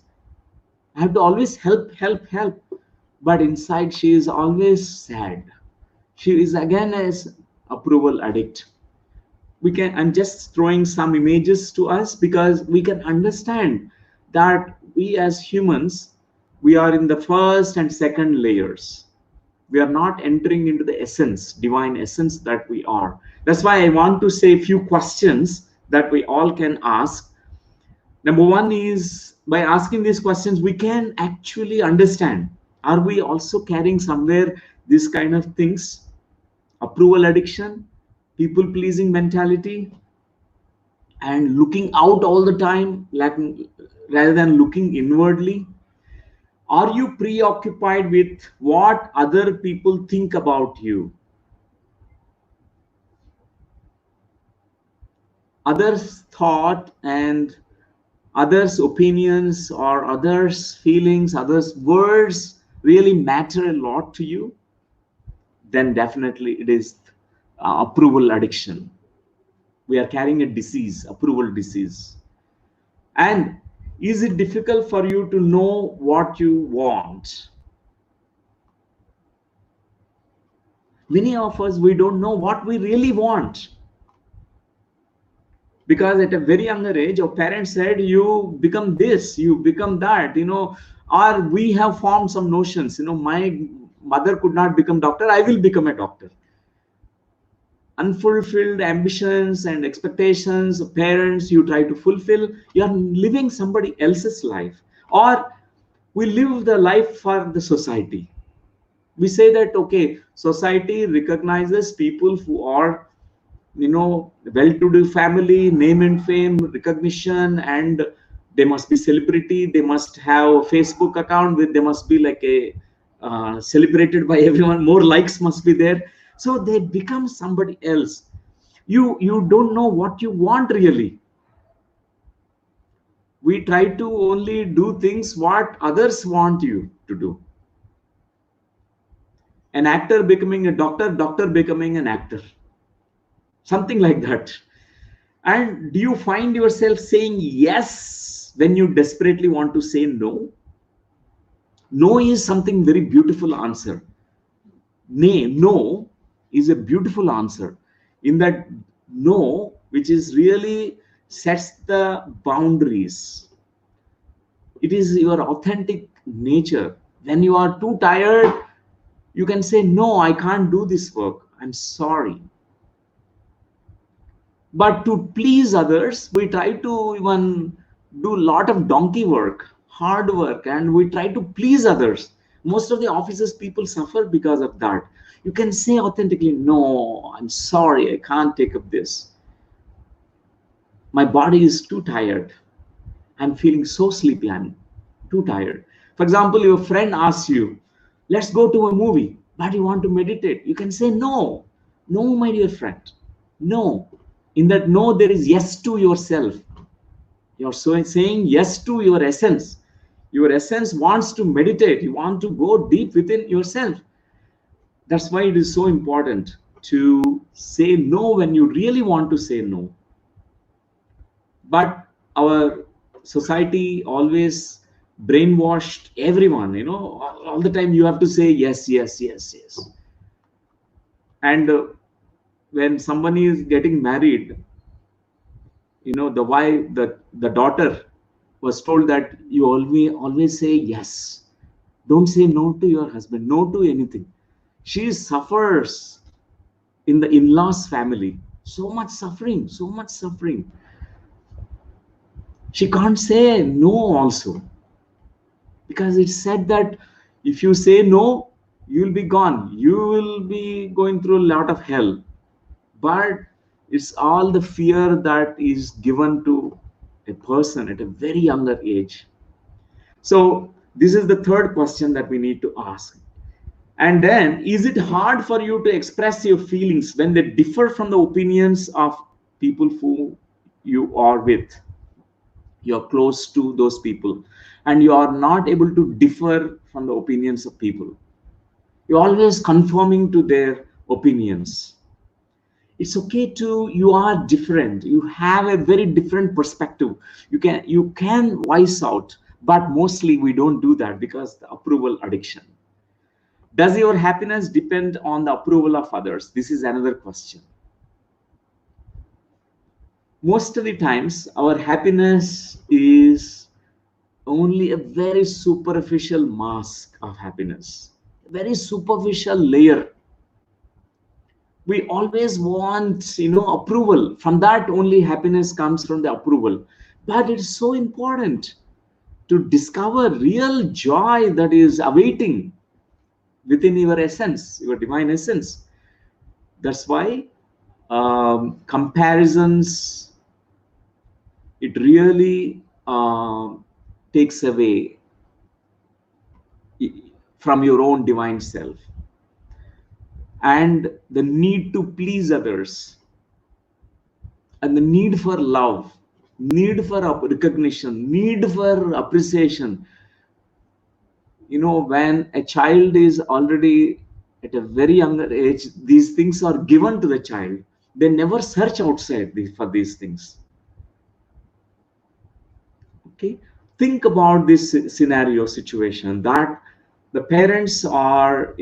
Speaker 1: I have to always help, help, help. But inside, she is always sad. She is again as approval addict. I'm just throwing some images to us because we can understand that we as humans, we are in the first and second layers. We are not entering into the essence, divine essence that we are. That's why I want to say a few questions that we all can ask. Number one is, by asking these questions, we can actually understand, are we also carrying somewhere this kind of things? Approval addiction, people pleasing mentality, and looking out all the time, like, rather than looking inwardly. Are you preoccupied with what other people think about you? Others' thought and others' opinions or others' feelings, others' words really matter a lot to you? Then definitely it is approval addiction. We are carrying a disease, approval disease. And is it difficult for you to know what you want? Many of us, we don't know what we really want, because at a very younger age our parents said, you become this, you become that, or we have formed some notions, my mother could not become doctor, I will become a doctor. Unfulfilled ambitions and expectations of parents, you try to fulfill. You are living somebody else's life, or we live the life for the society. We say that, okay, society recognizes people who are, well-to-do family, name and fame, recognition, and they must be celebrity, they must have a Facebook account with, they must be like a celebrated by everyone, more likes must be there, so they become somebody else. You don't know what you want really. We try to only do things what others want you to do. An actor becoming a doctor, doctor becoming an actor, something like that. And do you find yourself saying yes when you desperately want to say no? No is something very beautiful answer. Nay, no is a beautiful answer. In that no, which is really sets the boundaries. It is your authentic nature. When you are too tired, you can say, no, I can't do this work. I'm sorry. But to please others, we try to even do a lot of donkey work, hard work, and we try to please others. Most of the offices people suffer because of that. You can say authentically, no, I'm sorry, I can't take up this. My body is too tired. I'm feeling so sleepy, I'm too tired. For example, your friend asks you, let's go to a movie, but you want to meditate. You can say, no, no, my dear friend, no. In that no, there is yes to yourself. You're saying yes to your essence. Your essence wants to meditate. You want to go deep within yourself. That's why it is so important to say no when you really want to say no. But our society always brainwashed everyone, all the time you have to say yes, yes, yes, yes. And when somebody is getting married, the wife, the daughter was told that you always say yes, don't say no to your husband, no to anything. She suffers in the in-laws family. So much suffering, so much suffering. She can't say no also, because it's said that if you say no, you'll be gone. You will be going through a lot of hell. But it's all the fear that is given to a person at a very younger age. So this is the third question that we need to ask. And then, is it hard for you to express your feelings when they differ from the opinions of people who you are with? You're close to those people, and you are not able to differ from the opinions of people. You're always conforming to their opinions. It's okay to, you are different, you have a very different perspective, you can voice out, but mostly we don't do that because the approval addiction. Does your happiness depend on the approval of others? This is another question. Most of the times our happiness is only a very superficial mask of happiness, a very superficial layer. We always want, approval. From that only happiness comes, from the approval. But it's so important to discover real joy that is awaiting within your essence, your divine essence. That's why comparisons, it really takes away from your own divine self. And the need to please others, and the need for love, need for recognition, need for appreciation. When a child is already at a very younger age, these things are given to the child. They never search outside for these things. Okay, think about this scenario situation, that the parents are,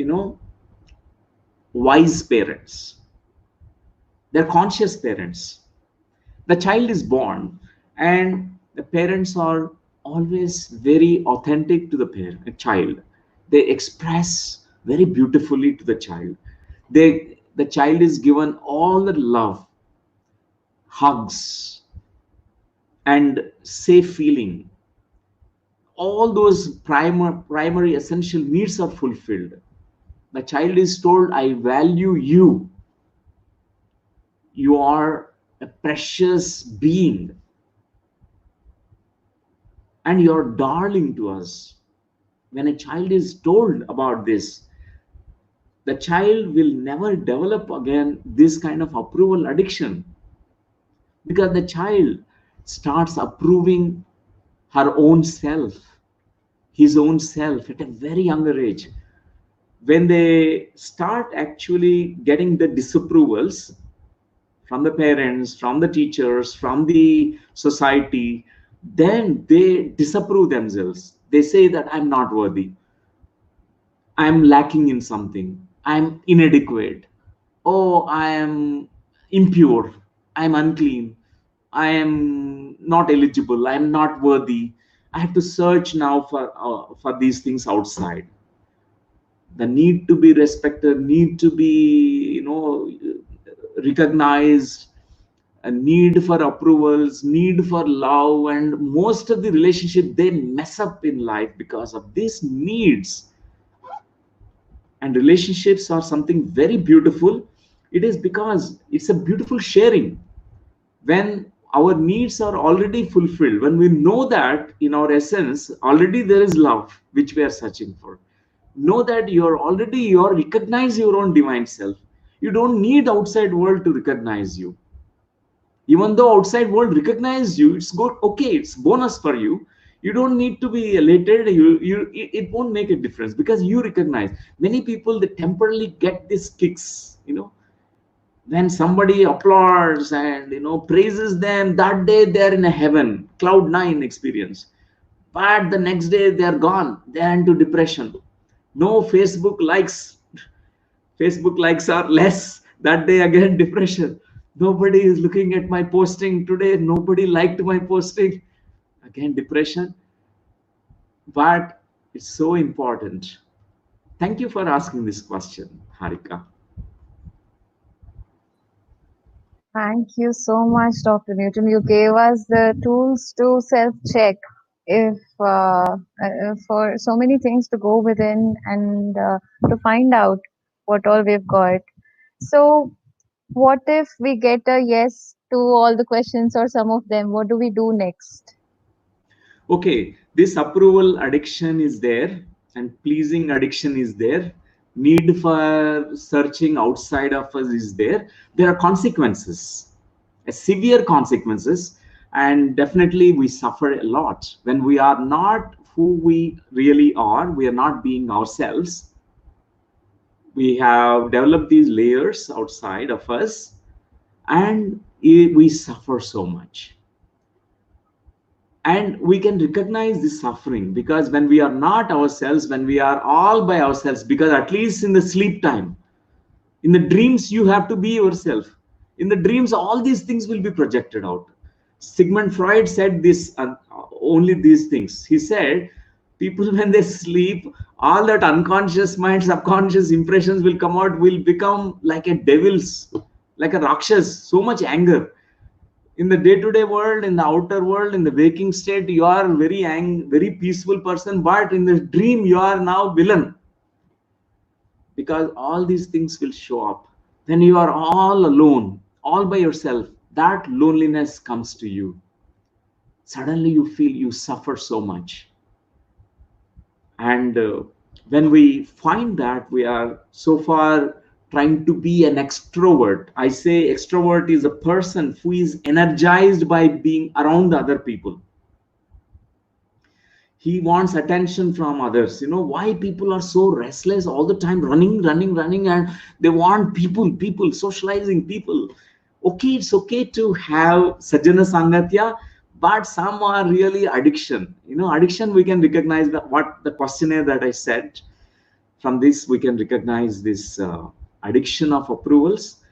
Speaker 1: wise parents. They're conscious parents. The child is born, and the parents are always very authentic to the child. They express very beautifully to the child. The child is given all the love, hugs, and safe feeling. All those primary essential needs are fulfilled. The child is told, I value you. You are a precious being, and you're darling to us. When a child is told about this, the child will never develop again this kind of approval addiction, because the child starts approving her own self, his own self at a very younger age. When they start actually getting the disapprovals from the parents, from the teachers, from the society, then they disapprove themselves. They say that I'm not worthy, I'm lacking in something, I'm inadequate, oh, I am impure, I'm unclean, I am not eligible, I'm not worthy. I have to search now for these things outside. The need to be respected, need to be, recognized, a need for approvals, need for love, and most of the relationship, they mess up in life because of these needs. And relationships are something very beautiful. It is because it's a beautiful sharing. When our needs are already fulfilled, when we know that in our essence already there is love which we are searching for, know that you're recognize your own divine self. You don't need outside world to recognize you. Even though outside world recognize you, it's good, okay, it's bonus for you. You don't need to be elated. It won't make a difference, because you recognize. Many people, they temporarily get these kicks, when somebody applauds and praises them, that day they're in a heaven cloud nine experience. But the next day they're gone, they're into depression. No Facebook likes are less, that day again depression. Nobody is looking at my posting today, nobody liked my posting, again depression. But it's so important. Thank you for asking this question, Harika.
Speaker 2: Thank you so much, Dr. Newton. You gave us the tools to self-check if for so many things to go within and to find out what all we've got. So, what if we get a yes to all the questions or some of them? What do we do next?
Speaker 1: Okay, this approval addiction is there and pleasing addiction is there. Need for searching outside of us is there. There are consequences, severe consequences, and definitely we suffer a lot when we are not who we really are. We are not being ourselves. We have developed these layers outside of us, and we suffer so much. And we can recognize this suffering because when we are not ourselves, when we are all by ourselves, because at least in the sleep time, in the dreams, you have to be yourself. In the dreams, all these things will be projected out. Sigmund Freud said this, only these things. He said, people, when they sleep, all that unconscious mind, subconscious impressions will come out, will become like a devil's, like a rakshas, so much anger. In the day-to-day world, in the outer world, in the waking state, you are very peaceful person, but in the dream, you are now villain, because all these things will show up. Then you are all alone, all by yourself. That loneliness comes to you. Suddenly you feel you suffer so much. And when we find that we are so far trying to be an extrovert, I say extrovert is a person who is energized by being around other people. He wants attention from others. You know why people are so restless all the time, running, and they want people socializing people. Okay, it's okay to have sajjana sangatya, but some are really addiction. Addiction, we can recognize that what the questionnaire that I said. From this we can recognize this addiction of approvals,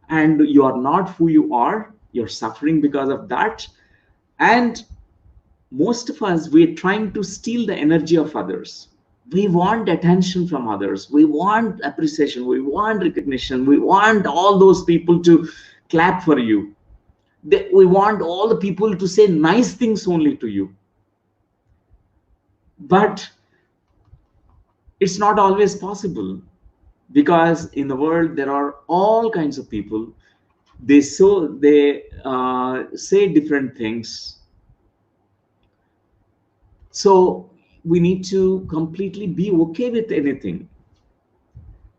Speaker 1: and you are not who you are. You're suffering because of that. And most of us, we're trying to steal the energy of others. We want attention from others, we want appreciation, we want recognition, we want all those people to clap for you. We want all the people to say nice things only to you. But it's not always possible, because in the world there are all kinds of people. They say different things. So we need to completely be okay with anything.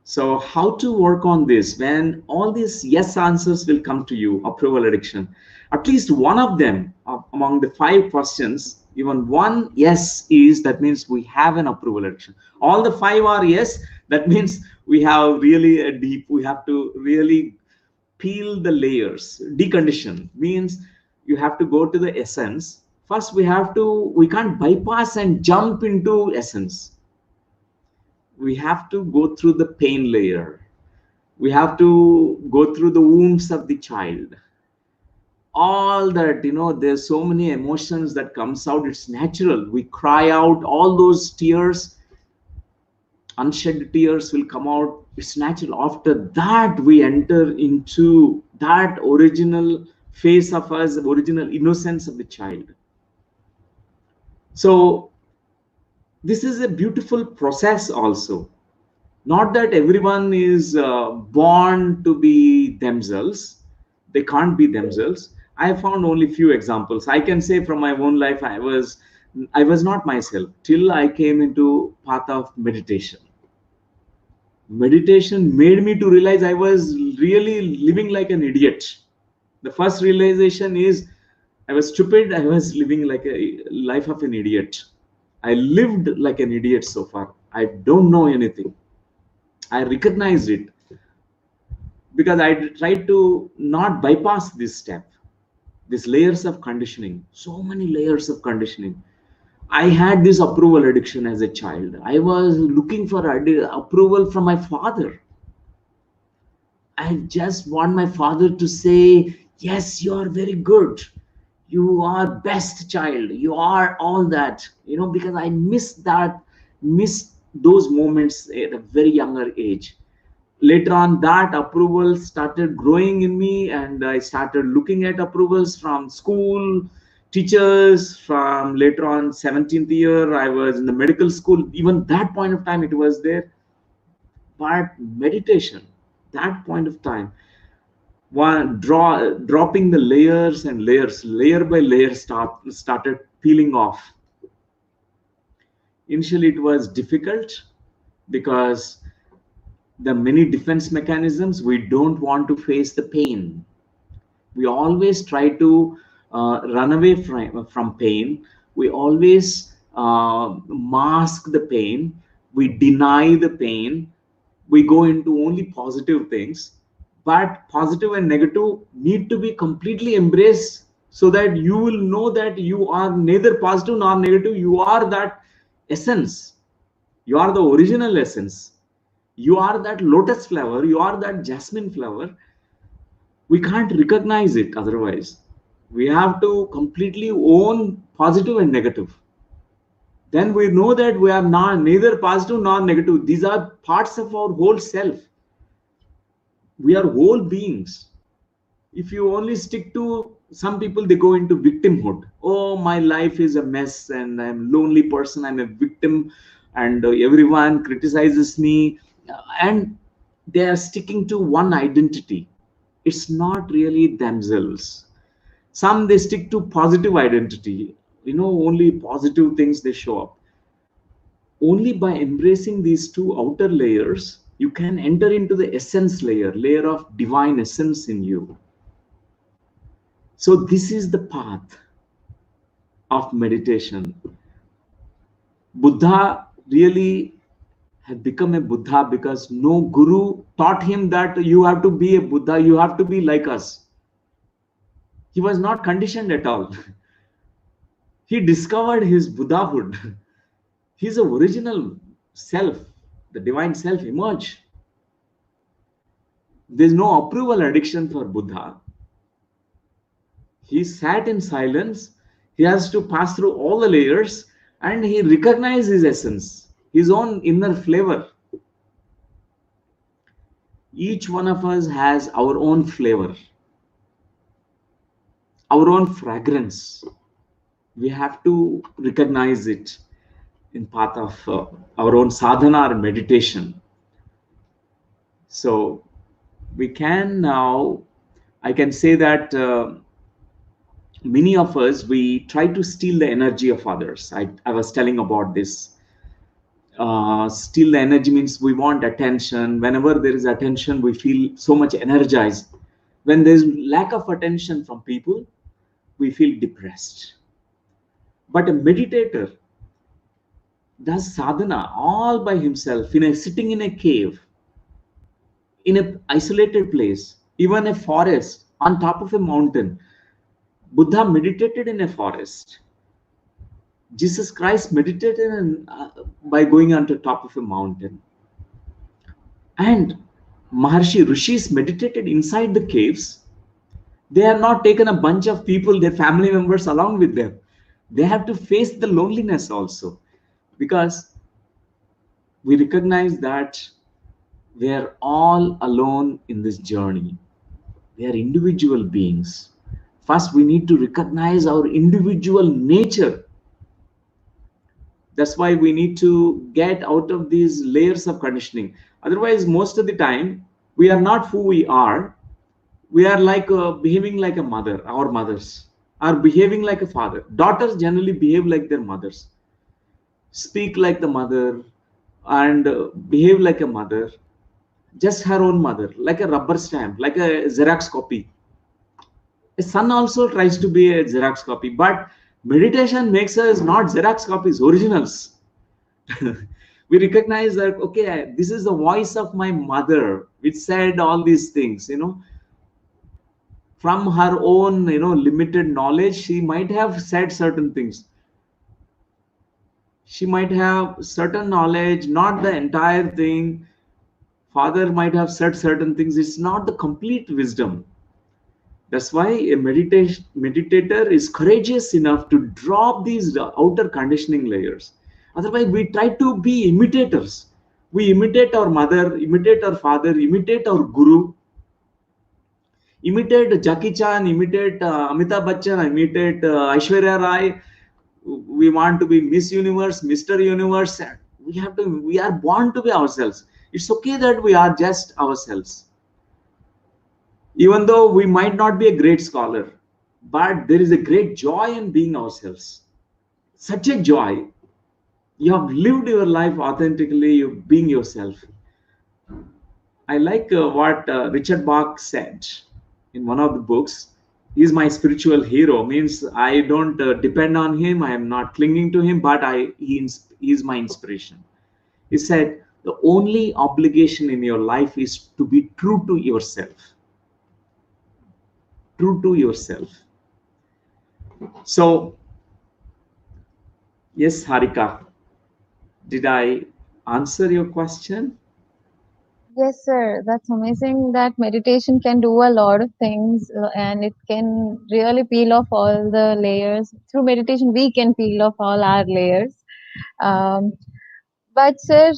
Speaker 1: So how to work on this when all these yes answers will come to you? Approval addiction, at least one of them, among the 5 questions, even one yes is, that means we have an approval addiction. All the 5 are yes, that means we have really a deep, we have to really peel the layers. Decondition means you have to go to the essence. First we can't bypass and jump into essence. We have to go through the pain layer. We have to go through the wounds of the child. All that, there's so many emotions that comes out. It's natural. We cry out, all those tears, unshed tears will come out. It's natural. After that, we enter into that original face of us, original innocence of the child. So this is a beautiful process also. Not that everyone is born to be themselves. They can't be themselves. I found only few examples. I can say from my own life, I was not myself till I came into path of meditation. Meditation made me to realize I was really living like an idiot. The first realization is I was stupid. I was living like a life of an idiot. I lived like an idiot so far. I don't know anything. I recognized it because I tried to not bypass this step, these layers of conditioning, so many layers of conditioning. I had this approval addiction as a child. I was looking for approval from my father. I just want my father to say, yes, you are very good. You are best child. You are all that, because I missed those moments at a very younger age. later on, that approval started growing in me, and I started looking at approvals from school, teachers. From later on, 17th year, I was in the medical school. Even that point of time, it was there. But meditation, that point of time, dropping the layers and layers, layer by layer, started peeling off. Initially, it was difficult because the many defense mechanisms, we don't want to face the pain. We always try to run away from pain. We always mask the pain. We deny the pain. We go into only positive things. But positive and negative need to be completely embraced, so that you will know that you are neither positive nor negative. You are that essence. You are the original essence. You are that lotus flower. You are that jasmine flower. We can't recognize it otherwise. We have to completely own positive and negative. Then we know that we are not neither positive nor negative. These are parts of our whole self. We are whole beings. If you only stick to, some people, they go into victimhood. Oh, my life is a mess and I'm a lonely person, I'm a victim, and everyone criticizes me, and they are sticking to one identity. It's not really themselves. Some, they stick to positive identity, only positive things they show up. Only by embracing these two outer layers, you can enter into the essence layer of divine essence in you. So this is the path of meditation. Buddha really had become a Buddha because no guru taught him that you have to be a Buddha, you have to be like us. He was not conditioned at all. He discovered his Buddhahood. His original self, the divine self, emerged. There's no approval addiction for Buddha. He sat in silence. He has to pass through all the layers, and he recognized his essence, his own inner flavor. Each one of us has our own flavor, our own fragrance. We have to recognize it in path of our own sadhana or meditation. So we can now, I can say that many of us, we try to steal the energy of others. I was telling about this. Steal the energy means we want attention. Whenever there is attention, we feel so much energized. When there's lack of attention from people, we feel depressed. But a meditator does sadhana all by himself, sitting in a cave, in an isolated place, even a forest, on top of a mountain. Buddha meditated in a forest. Jesus Christ meditated by going on the top of a mountain. And Maharshi Rishis meditated inside the caves. They have not taken a bunch of people, their family members, along with them. They have to face the loneliness also, because we recognize that we are all alone in this journey. We are individual beings. First, we need to recognize our individual nature. That's why we need to get out of these layers of conditioning. Otherwise, most of the time, we are not who we are. We are like behaving like a mother. Our mothers are behaving like a father. Daughters generally behave like their mothers, speak like the mother, and behave like a mother, just her own mother, like a rubber stamp, like a Xerox copy. A son also tries to be a Xerox copy, but meditation makes us not Xerox copies, originals. We recognize that, okay, this is the voice of my mother, which said all these things, from her own, limited knowledge. She might have said certain things. She might have certain knowledge, not the entire thing. Father might have said certain things. It's not the complete wisdom. That's why a meditator is courageous enough to drop these outer conditioning layers. Otherwise, we try to be imitators. We imitate our mother, imitate our father, imitate our guru, imitate Jackie Chan, imitate Amitabh Bachchan, imitate Aishwarya Rai. We want to be Miss Universe, Mr. Universe. We are born to be ourselves. It's okay that we are just ourselves. Even though we might not be a great scholar, but there is a great joy in being ourselves. Such a joy. You have lived your life authentically, you being yourself. I like what Richard Bach said in one of the books. He's my spiritual hero. Means I don't depend on him. I am not clinging to him, but he is my inspiration. He said, the only obligation in your life is to be true to yourself. True to yourself. So, yes, Harika, did I answer your question?
Speaker 2: Yes, sir. That's amazing that meditation can do a lot of things and it can really peel off all the layers. Through meditation, we can peel off all our layers. Um, But sir,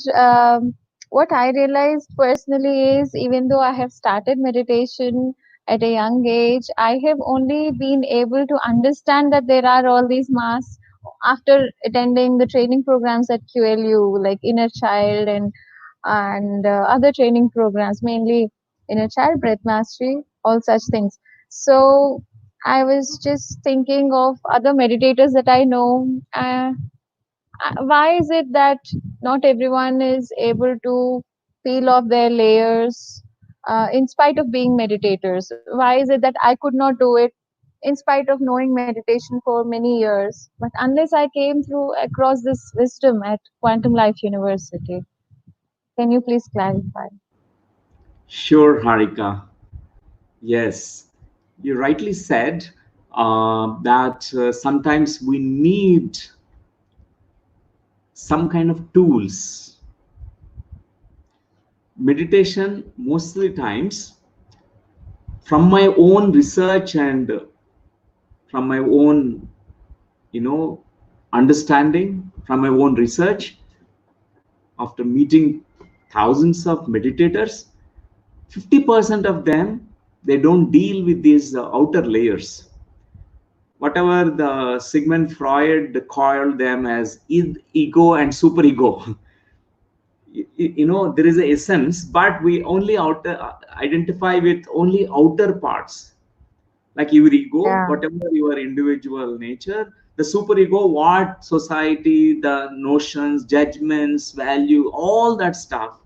Speaker 2: what I realized personally is even though I have started meditation at a young age, I have only been able to understand that there are all these masks after attending the training programs at QLU, like Inner Child and other training programs, mainly Inner Child, Breath Mastery, all such things. So I was just thinking of other meditators that I know. Why is it that not everyone is able to peel off their layers in spite of being meditators? Why is it that I could not do it in spite of knowing meditation for many years? But unless I came through across this wisdom at Quantum Life University, can you please clarify?
Speaker 1: Sure, Harika. Yes, you rightly said that sometimes we need some kind of tools. Meditation, most of the times, from my own research and from my own, you know, understanding, from my own research, after meeting thousands of meditators, 50% of them, they don't deal with these outer layers. Whatever the Sigmund Freud called them as ego and superego. There is a essence, but we only identify with only outer parts, like your ego,
Speaker 2: Yeah,
Speaker 1: whatever your individual nature, the superego, what society, the notions, judgments, value, all that stuff,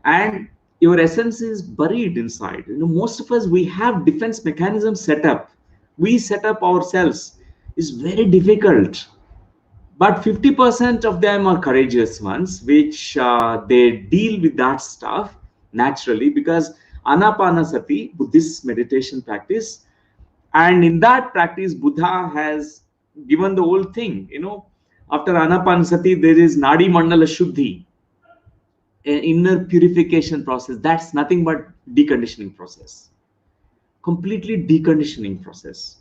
Speaker 1: and your essence is buried inside. Most of us, we have defense mechanisms set up. We set up ourselves. It's very difficult, but 50% of them are courageous ones, which they deal with that stuff naturally, because anapanasati, Buddhist meditation practice, and in that practice Buddha has given the whole thing. After anapanasati there is nadi mandala shuddhi, an inner purification process. That's nothing but deconditioning process, completely deconditioning process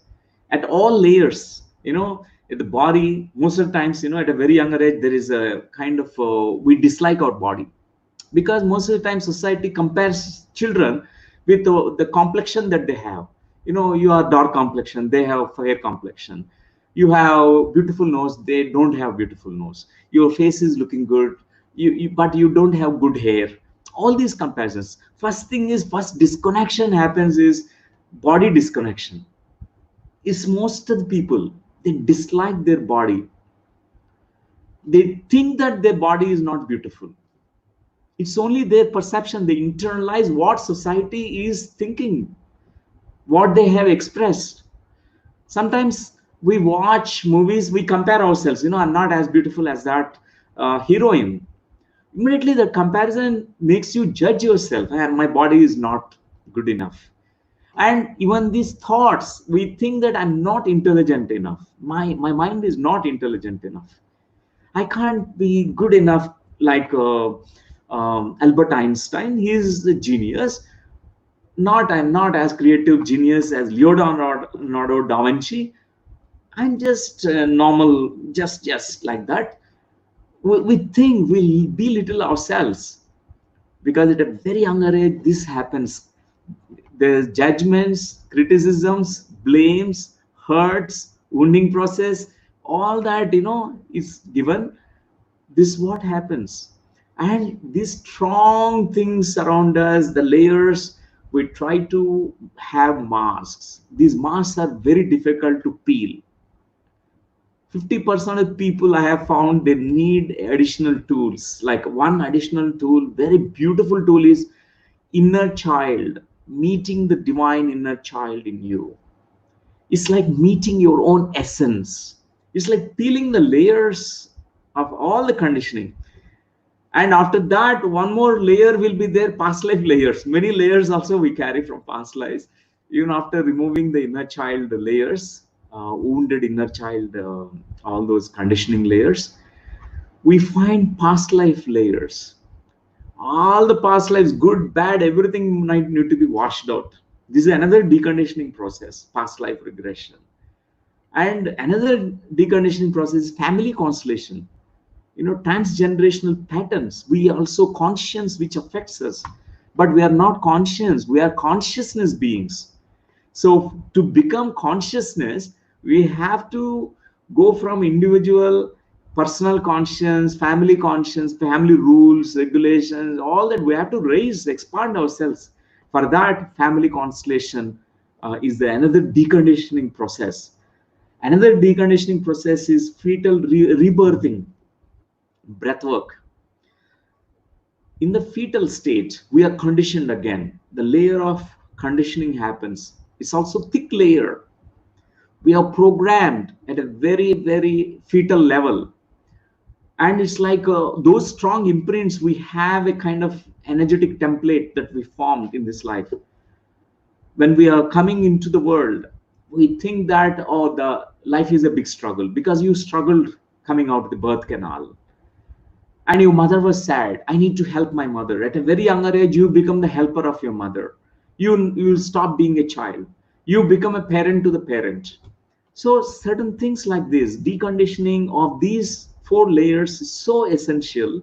Speaker 1: at all layers. At the body, most of the times, at a very younger age, there is a kind of we dislike our body, because most of the time society compares children with the complexion that they have. You are dark complexion, they have fair complexion. You have beautiful nose, they don't have beautiful nose. Your face is looking good, but you don't have good hair. All these comparisons, first disconnection happens is body disconnection. Is most of the people, they dislike their body. They think that their body is not beautiful. It's only their perception. They internalize what society is thinking, what they have expressed. Sometimes we watch movies, we compare ourselves. I'm not as beautiful as that heroine. Immediately the comparison makes you judge yourself, and my body is not good enough. And even these thoughts, we think that I'm not intelligent enough. My mind is not intelligent enough. I can't be good enough like Albert Einstein. He's a genius. I'm not as creative genius as Leonardo da Vinci. I'm just normal, just like that. we think we belittle ourselves because at a very younger age this happens. There's judgments, criticisms, blames, hurts, wounding process, all that is given. This is what happens. And these strong things around us, the layers, we try to have masks. These masks are very difficult to peel. 50% of people I have found they need additional tools. Like one additional tool, very beautiful tool is inner child, meeting the divine inner child in you. It's like meeting your own essence. It's like peeling the layers of all the conditioning. And after that, one more layer will be there, past life layers. Many layers also we carry from past lives. Even after removing the inner child layers, wounded inner child, all those conditioning layers, we find past life layers. All the past lives, good, bad, everything might need to be washed out. This is another deconditioning process, past life regression. And another deconditioning process is family constellation. Transgenerational patterns. We are also conscious, which affects us, but we are not conscious. We are consciousness beings. So to become consciousness, we have to go from individual personal conscience, family conscience, family rules, regulations, all that we have to raise, expand ourselves. For that, family constellation is another deconditioning process. Another deconditioning process is fetal rebirthing, breath work. In the fetal state, we are conditioned again. The layer of conditioning happens. It's also thick layer. We are programmed at a very, very fetal level. And it's like those strong imprints, we have a kind of energetic template that we formed in this life. When we are coming into the world, we think that, oh, the life is a big struggle because you struggled coming out of the birth canal. And your mother was sad. I need to help my mother. At a very younger age, you become the helper of your mother. You stop being a child. You become a parent to the parent. So certain things like this, deconditioning of these 4 layers is so essential.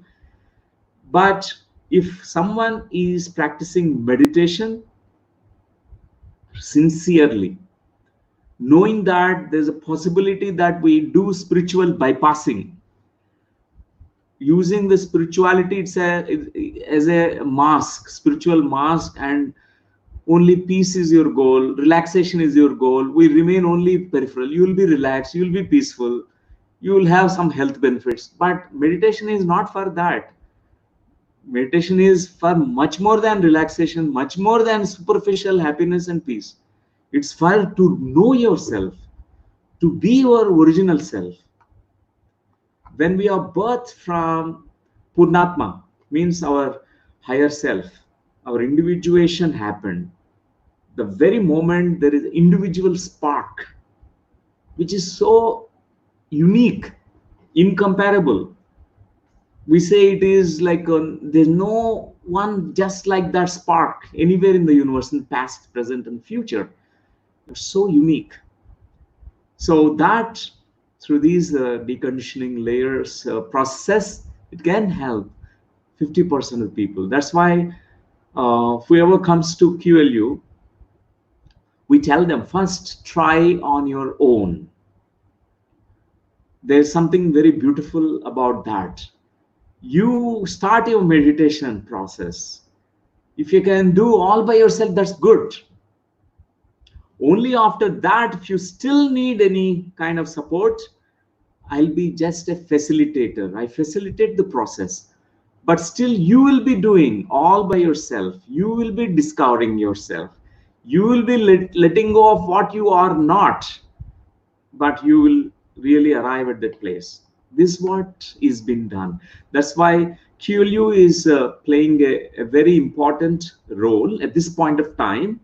Speaker 1: But if someone is practicing meditation sincerely, knowing that there's a possibility that we do spiritual bypassing, using the spirituality as a mask, spiritual mask, and only peace is your goal, relaxation is your goal, we remain only peripheral, you will be relaxed, you will be peaceful, you will have some health benefits. But meditation is not for that. Meditation is for much more than relaxation, much more than superficial happiness and peace. It's for to know yourself, to be your original self. When we are birthed from Purnatma, means our higher self, our individuation happened. The very moment there is individual spark, which is so unique, incomparable. We say it is like there's no one just like that spark anywhere in the universe, in past, present, and future. It's so unique. So that through these deconditioning layers process, it can help 50% of people. That's why whoever comes to QLU, we tell them first try on your own. There's something very beautiful about that. You start your meditation process. If you can do all by yourself, that's good. Only after that, if you still need any kind of support, I'll be just a facilitator. I facilitate the process. But still, you will be doing all by yourself. You will be discovering yourself. You will be letting go of what you are not. But you will really arrive at that place. This is what is being done. That's why QLU is playing a very important role at this point of time,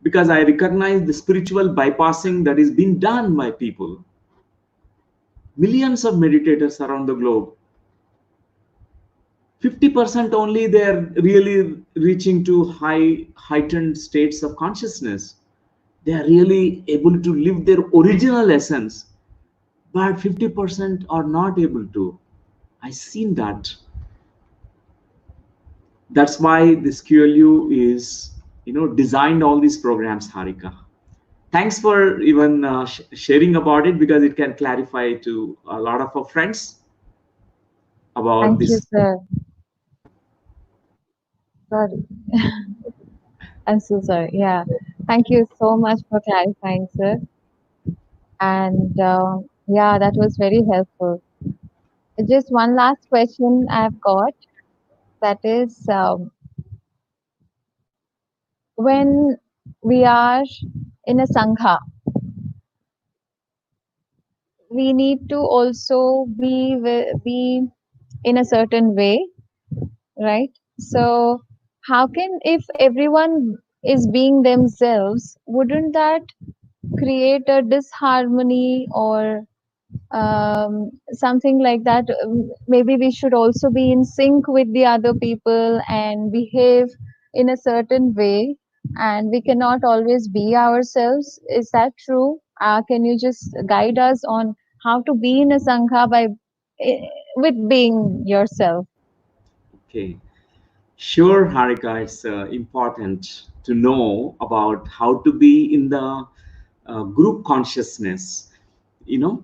Speaker 1: because I recognize the spiritual bypassing that is being done by people. Millions of meditators around the globe. 50% only they're really reaching to heightened states of consciousness. They are really able to live their original essence, but 50% are not able to. I seen that. That's why this QLU is, designed all these programs, Harika. Thanks for even sharing about it, because it can clarify to a lot of our friends about
Speaker 2: Thank you,
Speaker 1: this.
Speaker 2: sir. Sorry. I'm so sorry. Yeah. Thank you so much for clarifying, sir. And yeah, that was very helpful. Just one last question I've got, that is, when we are in a sangha, we need to also be in a certain way, right? So, how can, if everyone is being themselves, wouldn't that create a disharmony or something like that? Maybe we should also be in sync with the other people and behave in a certain way, and we cannot always be ourselves. Is that true? Can you just guide us on how to be in a sangha by with being yourself?
Speaker 1: Okay. Sure, Harika, it's important to know about how to be in the group consciousness. You know,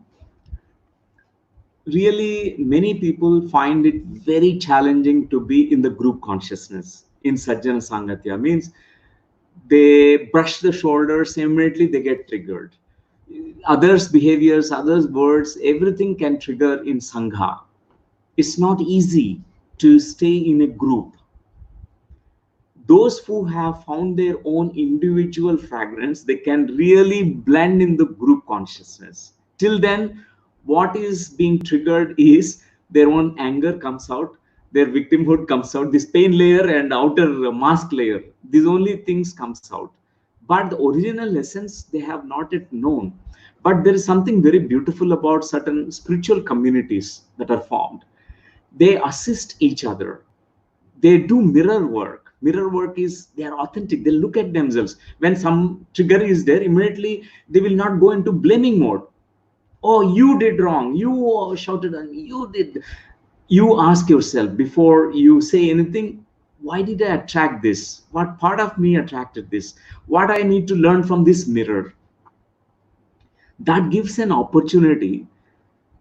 Speaker 1: really, many people find it very challenging to be in the group consciousness in Sajjana Sangatya. Means they brush the shoulders, immediately they get triggered. Others' behaviors, others' words, everything can trigger in Sangha. It's not easy to stay in a group. Those who have found their own individual fragrance, they can really blend in the group consciousness. Till then, what is being triggered is their own anger comes out, their victimhood comes out, this pain layer and outer mask layer, these only things comes out. But the original essence they have not yet known. But there is something very beautiful about certain spiritual communities that are formed. They assist each other, they do mirror work. Mirror work is they are authentic, they look at themselves. When some trigger is there, immediately they will not go into blaming mode. Oh, you did wrong, you shouted at me, you did. You ask yourself before you say anything, why did I attract this? What part of me attracted this? What I need to learn from this mirror? That gives an opportunity.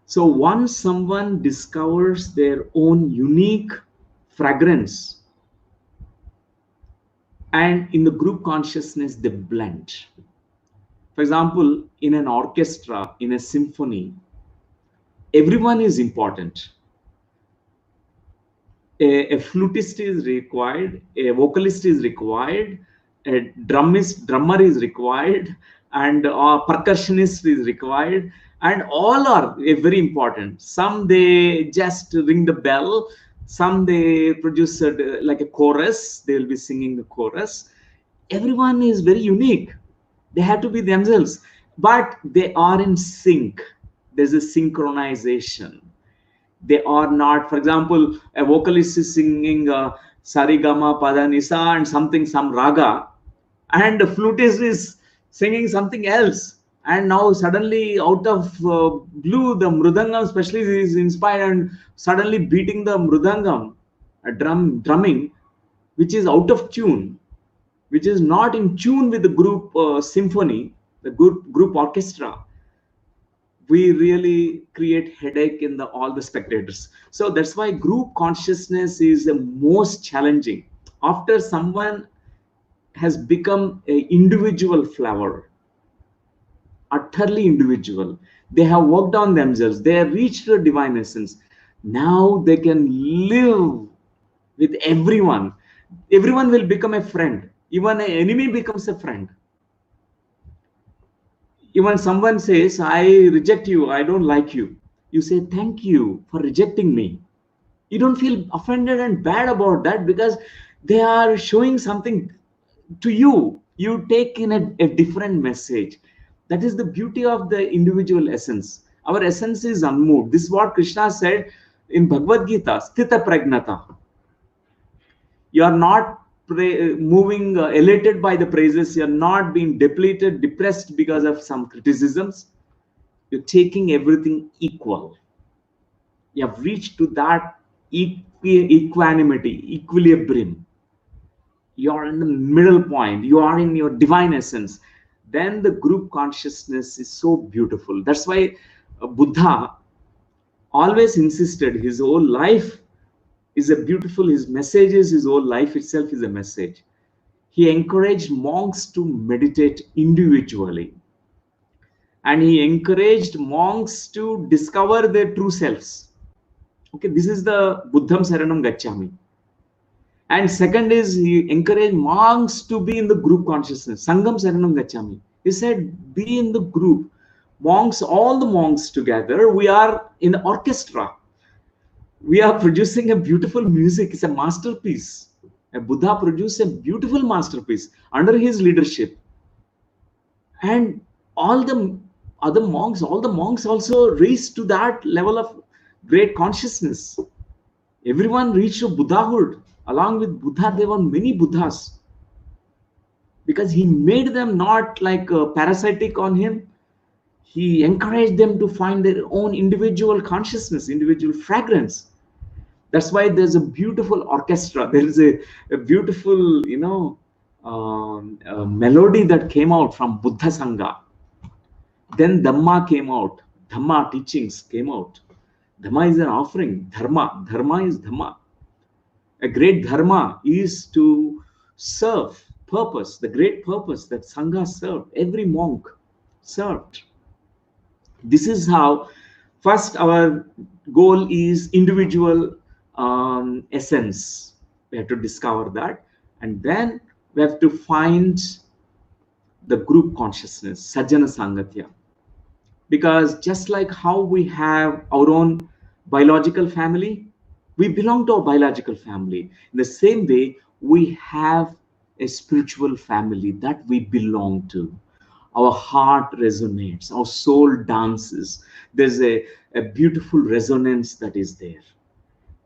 Speaker 1: So once someone discovers their own unique fragrance, and in the group consciousness they blend. For example, in an orchestra, in a symphony, everyone is important. A flutist is required, a vocalist is required, a drummer is required, and a percussionist is required, and all are very important. Some they just ring the bell, some they produce like a chorus, they will be singing the chorus. Everyone is very unique, they have to be themselves, but they are in sync. There's a synchronization. They are not, for example, a vocalist is singing sarigama padanisa and something, some raga, and the flutist is singing something else, and now suddenly out of blue the mridangam specialist is inspired and suddenly beating the mridangam, a drumming, which is out of tune, which is not in tune with the group symphony, the group orchestra. We really create headache in the all the spectators. So that's why group consciousness is the most challenging. After someone has become a individual flower, utterly individual, they have worked on themselves, they have reached the divine essence, now they can live with everyone. Everyone will become a friend, even an enemy becomes a friend. Even someone says, I reject you, I don't like you, you say thank you for rejecting me. You don't feel offended and bad about that, because they are showing something to you. You take in a different message. That is the beauty of the individual essence. Our essence is unmoved. This is what Krishna said in Bhagavad Gita, sthita pragnata. You are not moving elated by the praises, you are not being depleted, depressed because of some criticisms. You're taking everything equal. You have reached to that equanimity, equilibrium. You're in the middle point. You are in your divine essence. Then the group consciousness is so beautiful. That's why Buddha always insisted his whole life is a beautiful, his messages, his whole life itself is a message. He encouraged monks to meditate individually, and he encouraged monks to discover their true selves. Okay, this is the Buddham Saranam Gacchami. And second is he encouraged monks to be in the group consciousness. Sangam Saranam Gacchami. He said, be in the group. Monks, all the monks together, we are in orchestra. We are producing a beautiful music. It's a masterpiece. A Buddha produced a beautiful masterpiece under his leadership. And all the other monks, all the monks also reached to that level of great consciousness. Everyone reached to Buddhahood. Along with Buddha, there were many Buddhas. Because he made them not like parasitic on him. He encouraged them to find their own individual consciousness, individual fragrance. That's why there's a beautiful orchestra. There is a beautiful, melody that came out from Buddha Sangha. Then Dhamma came out. Dhamma teachings came out. Dhamma is an offering. Dharma is Dhamma. A great dharma is to serve, purpose, the great purpose that Sangha served. Every monk served. This is how first our goal is individual essence. We have to discover that, and then we have to find the group consciousness, Sajjana Sangatya. Because just like how we have our own biological family, we belong to a biological family. In the same way, we have a spiritual family that we belong to. Our heart resonates, our soul dances. There's a beautiful resonance that is there.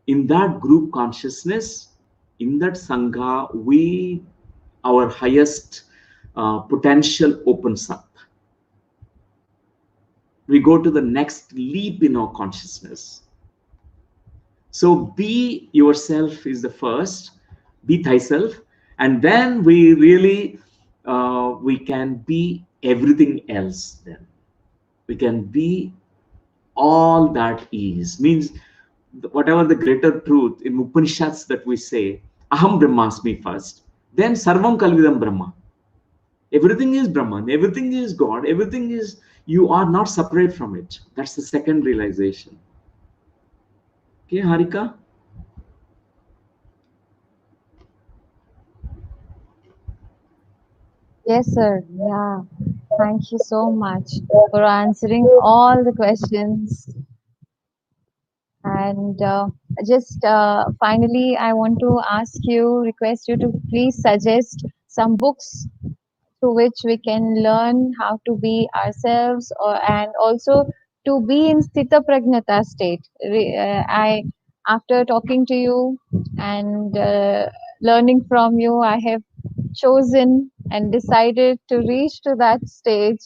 Speaker 1: In that group consciousness, in that Sangha, our highest potential opens up. We go to the next leap in our consciousness. So be yourself is the first, be thyself, and then we really, we can be everything else then. We can be all that is. Means whatever the greater truth in Upanishads that we say, Aham Brahmasmi first, then Sarvam Kalvidam Brahma. Everything is Brahman, everything is God, everything is, you are not separate from it. That's the second realization. Okay, Harika?
Speaker 2: Yes, sir. Yeah. Thank you so much for answering all the questions. And just finally, I want to ask you, request you to please suggest some books through which we can learn how to be ourselves, and also to be in Sthita Pragnata state. After talking to you and learning from you, I have chosen and decided to reach to that stage,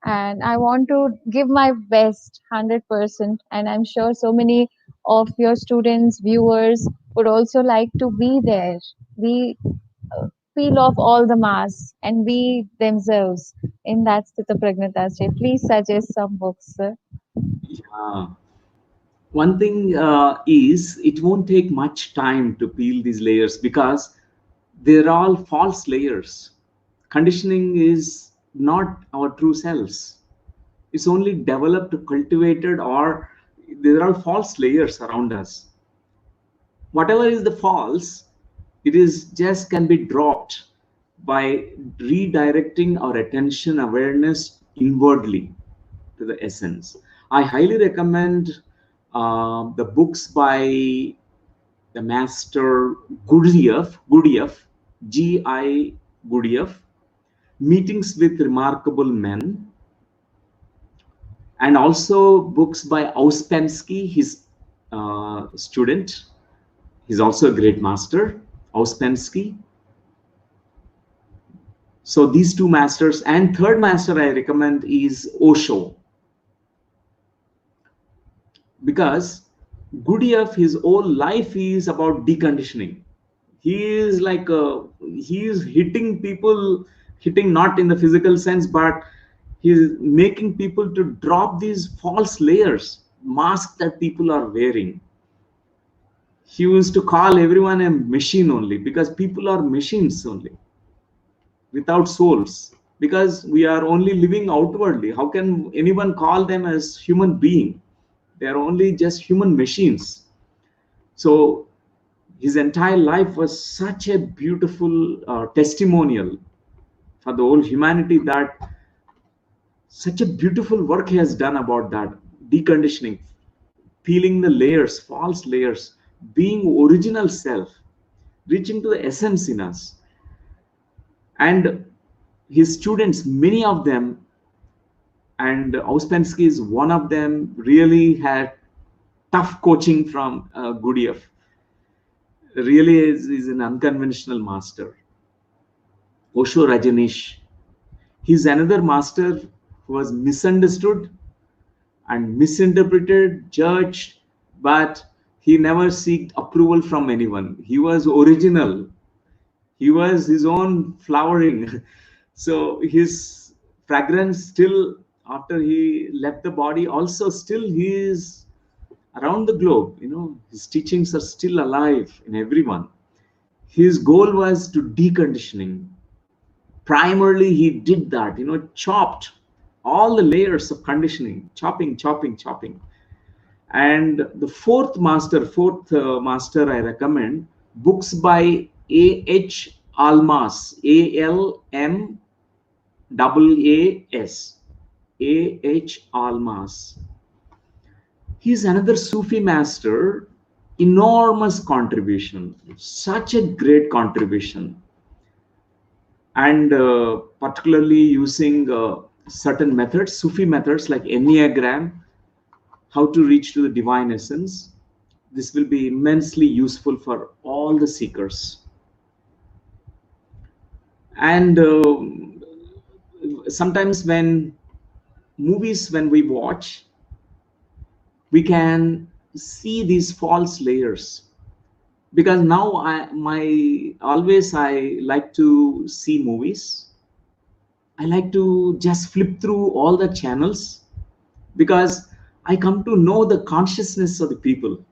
Speaker 2: and I want to give my best 100%. And I'm sure so many of your students, viewers would also like to be there, be peel off all the masks and be themselves in that Sthita Pragnata state. Please suggest some books, sir.
Speaker 1: Yeah. One thing is, it won't take much time to peel these layers because they're all false layers. Conditioning is not our true selves. It's only developed, cultivated, or there are false layers around us. Whatever is the false, it is just can be dropped by redirecting our attention, awareness inwardly to the essence. I highly recommend the books by the master Gurdjieff, G.I. Gurdjieff, Meetings with Remarkable Men, and also books by Ouspensky, his student. He's also a great master, Ouspensky. So these two masters, and third master I recommend is Osho. because Gurdjieff, his whole life is about deconditioning. He is like he is hitting people, hitting not in the physical sense, but he is making people to drop these false layers, masks that people are wearing. He used to call everyone a machine only because people are machines only without souls, because we are only living outwardly. How can anyone call them as human being? They are only just human machines. So his entire life was such a beautiful testimonial for the whole humanity, that such a beautiful work he has done about that deconditioning, peeling the layers, false layers, being original self, reaching to the essence in us. And his students, many of them, and Ouspensky is one of them, really had tough coaching from Gurdjieff. Really is an unconventional master. Osho Rajneesh, he's another master who was misunderstood and misinterpreted, judged, but he never sought approval from anyone. He was original. He was his own flowering. So his fragrance still, after he left the body, also still he is around the globe. His teachings are still alive in everyone. His goal was to deconditioning. Primarily, he did that, chopped all the layers of conditioning, chopping, chopping, chopping. And the fourth master I recommend, books by A.H. Almas, ALMAAS, A.H. Almas. He's another Sufi master, enormous contribution, such a great contribution. And particularly using certain methods, Sufi methods like Enneagram, how to reach to the divine essence. This will be immensely useful for all the seekers. And sometimes when we watch, we can see these false layers, because now I like to see movies. I like to just flip through all the channels, because I come to know the consciousness of the people.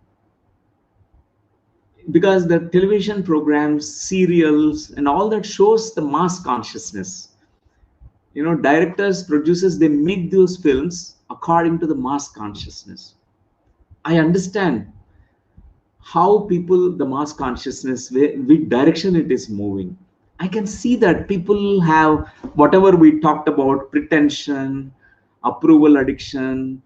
Speaker 1: Because the television programs, serials, and all that shows the mass consciousness. Directors, producers, they make those films according to the mass consciousness. I understand how people, the mass consciousness, which direction it is moving. I can see that people have whatever we talked about, pretension, approval addiction,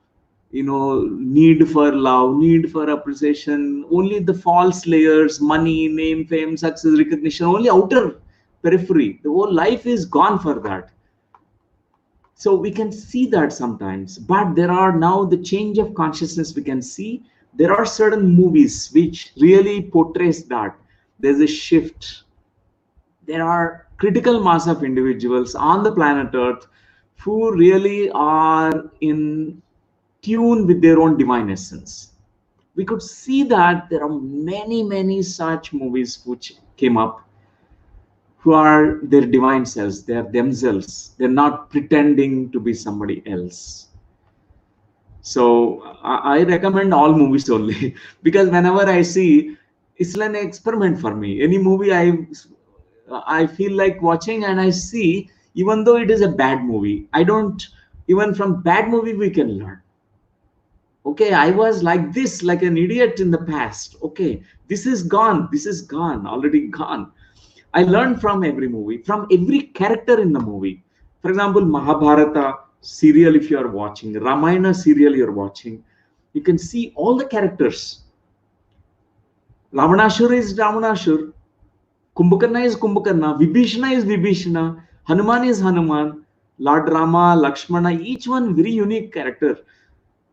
Speaker 1: need for love, need for appreciation, only the false layers, money, name, fame, success, recognition, only outer periphery. The whole life is gone for that. So we can see that sometimes, but there are now the change of consciousness we can see. There are certain movies which really portrays that there's a shift. There are critical mass of individuals on the planet Earth who really are in tune with their own divine essence. We could see that there are many, many such movies which came up, who are their divine selves, they are themselves. They're not pretending to be somebody else. So I recommend all movies only because whenever I see, it's like an experiment for me. Any movie I feel like watching and I see, even though it is a bad movie, I don't, even from bad movie we can learn. Okay, I was like this, like an idiot in the past. Okay, this is gone, already gone. I learned from every movie, from every character in the movie. For example, Mahabharata serial, if you are watching, Ramayana serial you're watching, you can see all the characters. Ravanashur is Ravanashur, Kumbhakarna is Kumbhakarna, Vibhishana is Vibhishana, Hanuman is Hanuman, Lord Rama, Lakshmana, each one very unique character.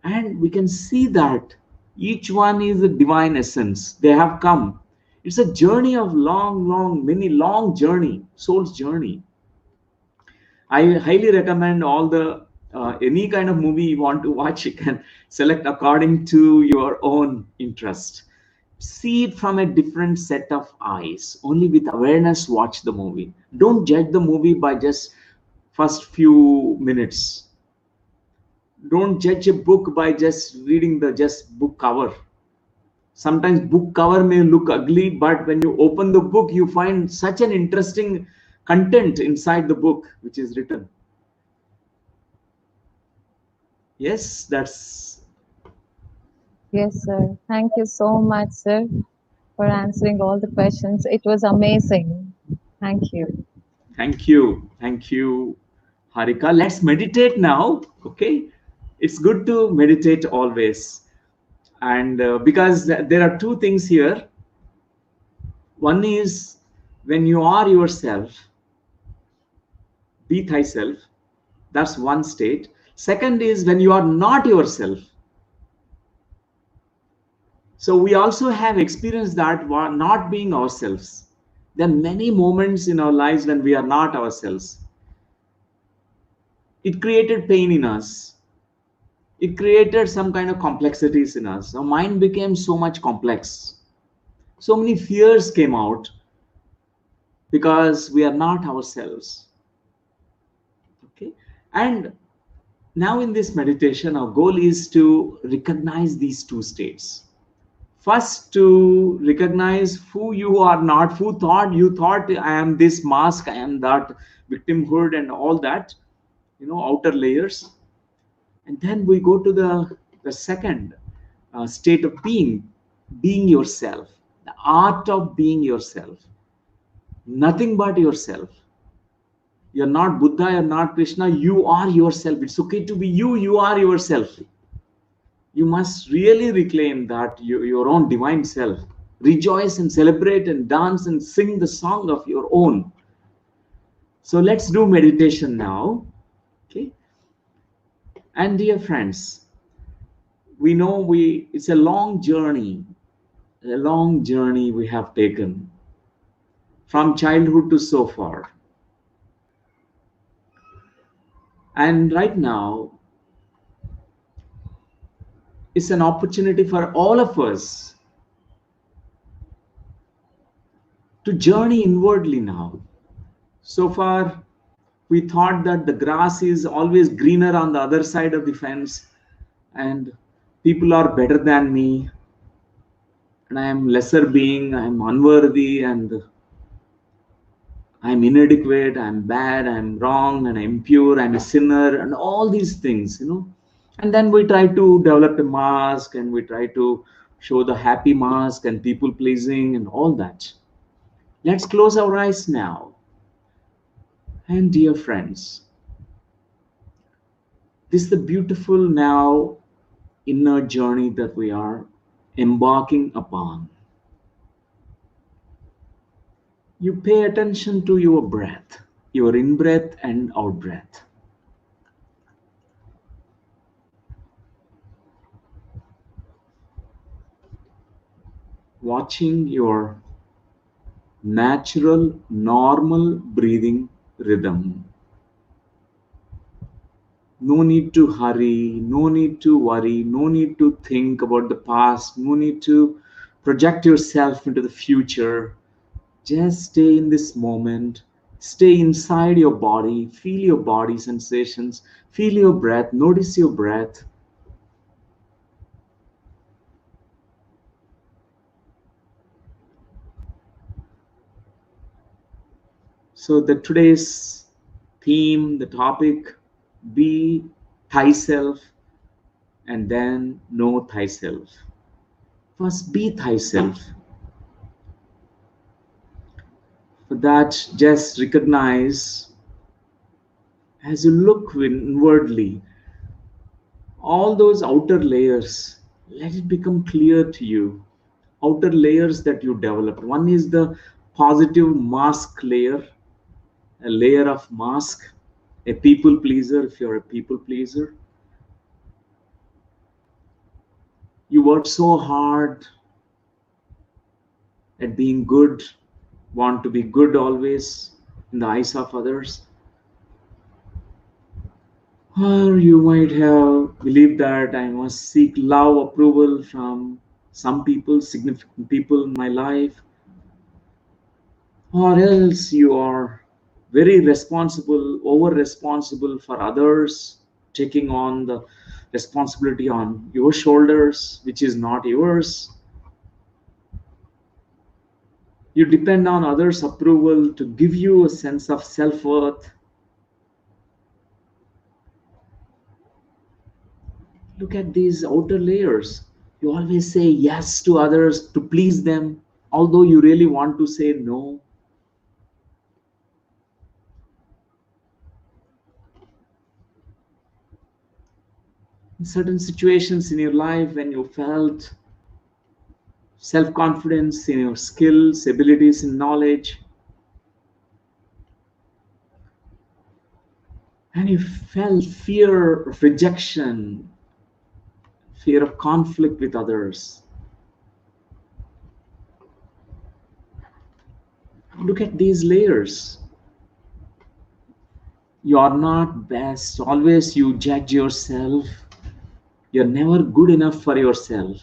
Speaker 1: And we can see that each one is a divine essence. They have come. It's a journey of long journey, soul's journey. I highly recommend all the any kind of movie you want to watch, you can select according to your own interest. See it from a different set of eyes. Only with awareness watch the movie. Don't judge the movie by just first few minutes. Don't judge a book by just reading the just book cover. Sometimes book cover may look ugly, but when you open the book, you find such an interesting content inside the book which is written. Yes, that's.
Speaker 2: Yes, sir. Thank you so much, sir, for answering all the questions. It was amazing. Thank you.
Speaker 1: Thank you. Thank you, Harika. Let's meditate now. Okay. It's good to meditate always. And because there are two things here. One is when you are yourself, be thyself. That's one state. Second is when you are not yourself. So we also have experienced that not being ourselves. There are many moments in our lives when we are not ourselves. It created pain in us. It created some kind of complexities in us. Our mind became so much complex. So many fears came out because we are not ourselves. Okay. And now in this meditation, our goal is to recognize these two states. First, to recognize who you are not, who thought I am this mask, I am that victimhood and all that, outer layers. And then we go to the second state of being yourself, the art of being yourself, nothing but yourself. You're not Buddha, you're not Krishna, you are yourself. It's okay to be you, you are yourself. You must really reclaim that your own divine self. Rejoice and celebrate and dance and sing the song of your own. So let's do meditation now. Okay. And dear friends, we know it's a long journey we have taken from childhood to so far. And right now, it's an opportunity for all of us to journey inwardly now. So far, we thought that the grass is always greener on the other side of the fence, and people are better than me, and I am lesser being, I am unworthy, and I'm inadequate, I'm bad, I'm wrong, and I'm impure, I'm a sinner, and all these things. And then we try to develop a mask and we try to show the happy mask and people pleasing and all that. Let's close our eyes now. And dear friends, this is the beautiful now inner journey that we are embarking upon. You pay attention to your breath, your in breath and out breath. Watching your natural, normal breathing rhythm. No need to hurry, no need to worry, no need to think about the past, no need to project yourself into the future. Just stay in this moment. Stay inside your body. Feel your body sensations. Feel your breath. Notice your breath. So the today's theme, the topic, be thyself and then know thyself. First, be thyself. For that, just recognize as you look inwardly, all those outer layers, let it become clear to you. Outer layers that you developed. One is the positive mask layer, a layer of mask, a people pleaser. If you're a people pleaser, you work so hard at being good, want to be good always in the eyes of others. Or you might have believed that I must seek love, approval from some people, significant people in my life, or else you are very responsible, over responsible for others, taking on the responsibility on your shoulders, which is not yours. You depend on others' approval to give you a sense of self worth. Look at these outer layers. You always say yes to others to please them, although you really want to say no. In certain situations in your life, when you felt self confidence in your skills, abilities, and knowledge, and you felt fear of rejection, fear of conflict with others. Look at these layers. You are not best. Always you judge yourself. You're never good enough for yourself.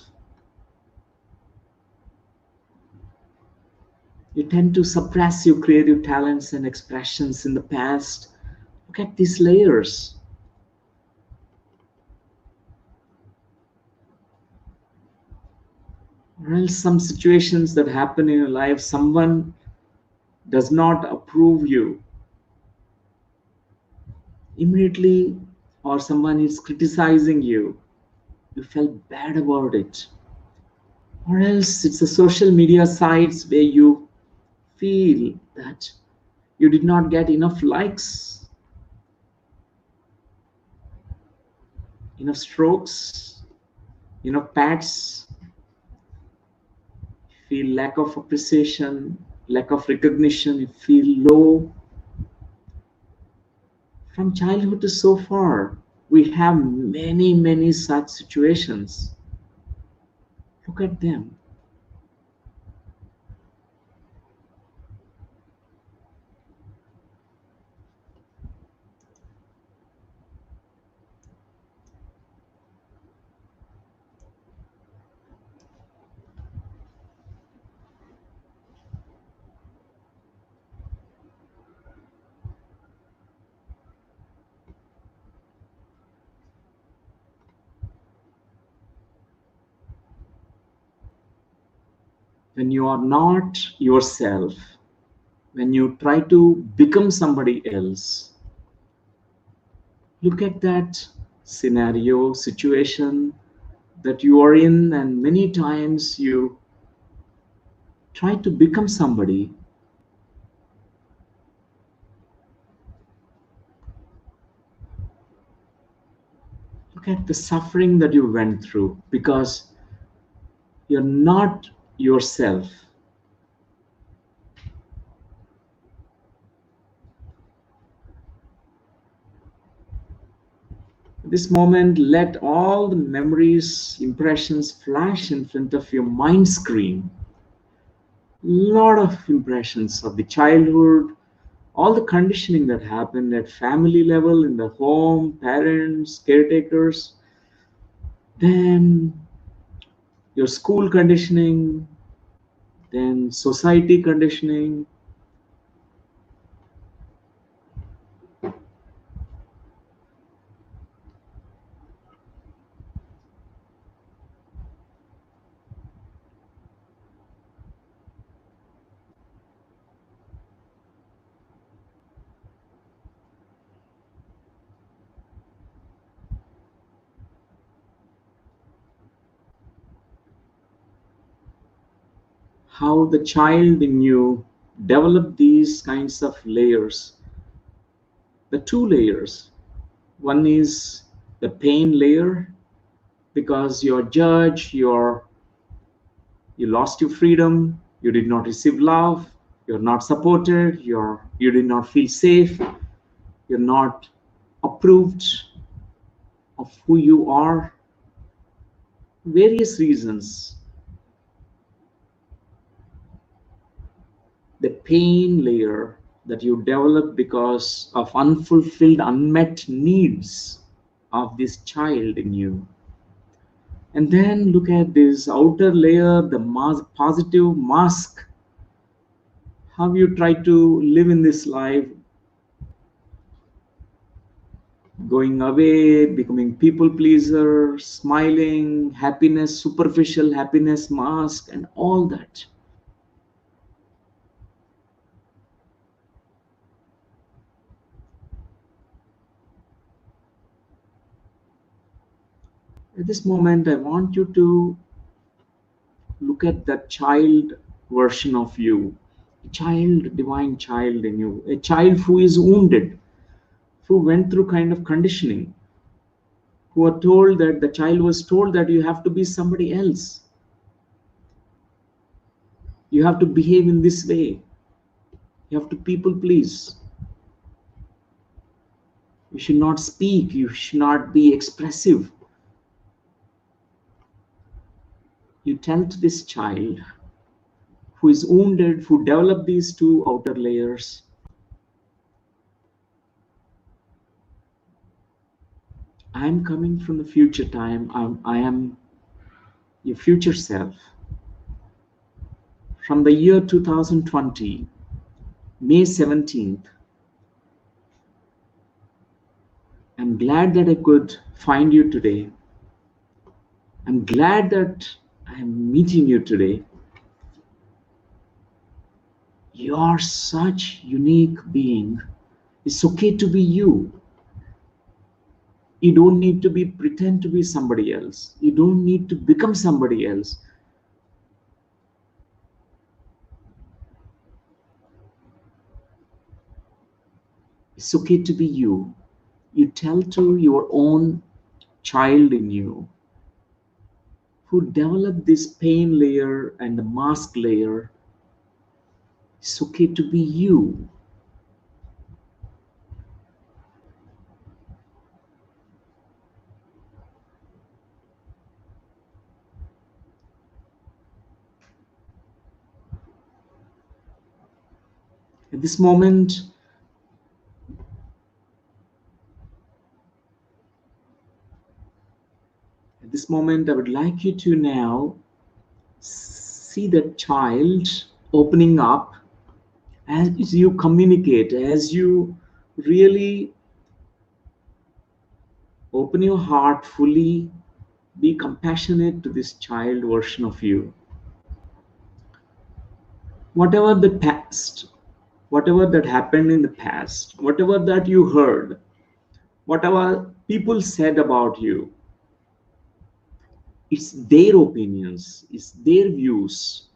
Speaker 1: You tend to suppress your creative talents and expressions in the past. Look at these layers. Or else some situations that happen in your life, someone does not approve you immediately, or someone is criticizing you. You felt bad about it. Or else it's the social media sites where you feel that you did not get enough likes, enough strokes, enough pats, feel lack of appreciation, lack of recognition, you feel low. From childhood to so far, we have many, many such situations. Look at them. When you are not yourself, when you try to become somebody else, look at that scenario, situation that you are in, and many times you try to become somebody. Look at the suffering that you went through because you're not yourself. This moment, let all the memories, impressions flash in front of your mind screen. Lot of impressions of the childhood, all the conditioning that happened at family level, in the home, parents, caretakers, then your school conditioning, then society conditioning. How the child in you develop these kinds of layers. The two layers. One is the pain layer because you're judged, you lost your freedom, you did not receive love, you're not supported, you did not feel safe, you're not approved of who you are. Various reasons. The pain layer that you develop because of unfulfilled, unmet needs. of this child in you. And then look at this outer layer, the positive mask. How you try to live in this life, going away, becoming people pleaser, smiling, happiness, superficial happiness mask, and all that. At this moment, I want you to look at that child version of you, a child, divine child in you, a child who is wounded, who went through kind of conditioning, who are told that the child was told that you have to be somebody else, you have to behave in this way, you have to people please, you should not speak, you should not be expressive. You tell to this child who is wounded, who developed these two outer layers, I am coming from the future time. I am your future self. From the year 2020, May 17th, I'm glad that I could find you today. I'm glad that I'm meeting you today. You are such unique being. It's okay to be you. You don't need to be pretend to be somebody else. You don't need to become somebody else. It's okay to be you. You tell to your own child in you who developed this pain layer and the mask layer. It's okay to be you. At this moment, I would like you to now see that child opening up as you communicate, as you really open your heart fully, be compassionate to this child version of you. Whatever the past, whatever that happened in the past, whatever that you heard, whatever people said about you, it's their opinions, it's their views,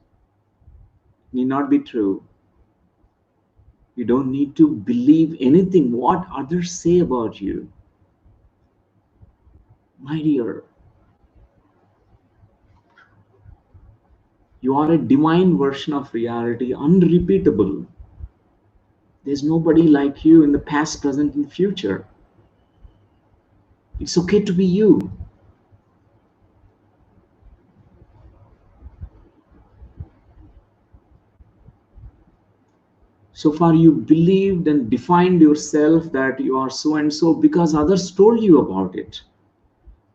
Speaker 1: may not be true. You don't need to believe anything what others say about you. My dear, you are a divine version of reality, unrepeatable. There's nobody like you in the past, present, and future. It's okay to be you. So far, you believed and defined yourself that you are so and so because others told you about it.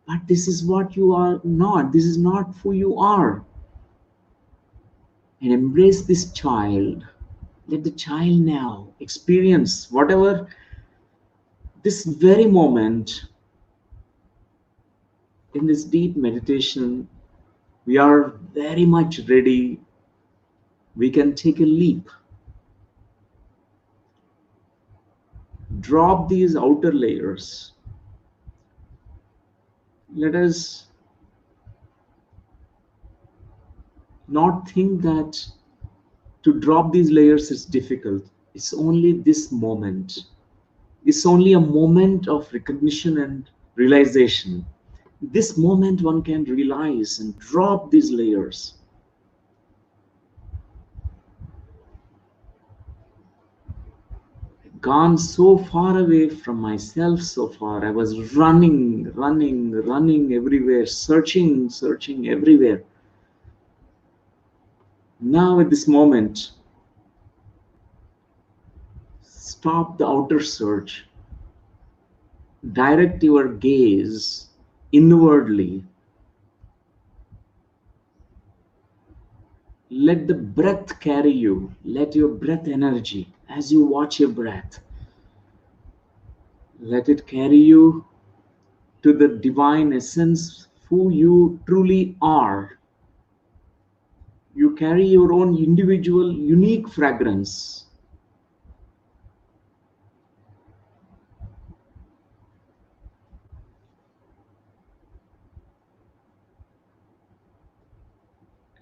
Speaker 1: But this is what you are not. This is not who you are. And embrace this child. Let the child now experience whatever this very moment in this deep meditation. We are very much ready. We can take a leap. Drop these outer layers. Let us not think that to drop these layers is difficult. It's only this moment. It's only a moment of recognition and realization. This moment one can realize and drop these layers. Gone so far away from myself so far. I was running everywhere, searching everywhere. Now at this moment, stop the outer search. direct your gaze inwardly. Let the breath carry you. Let your breath energy, as you watch your breath, let it carry you to the divine essence, who you truly are. You carry your own individual, unique fragrance.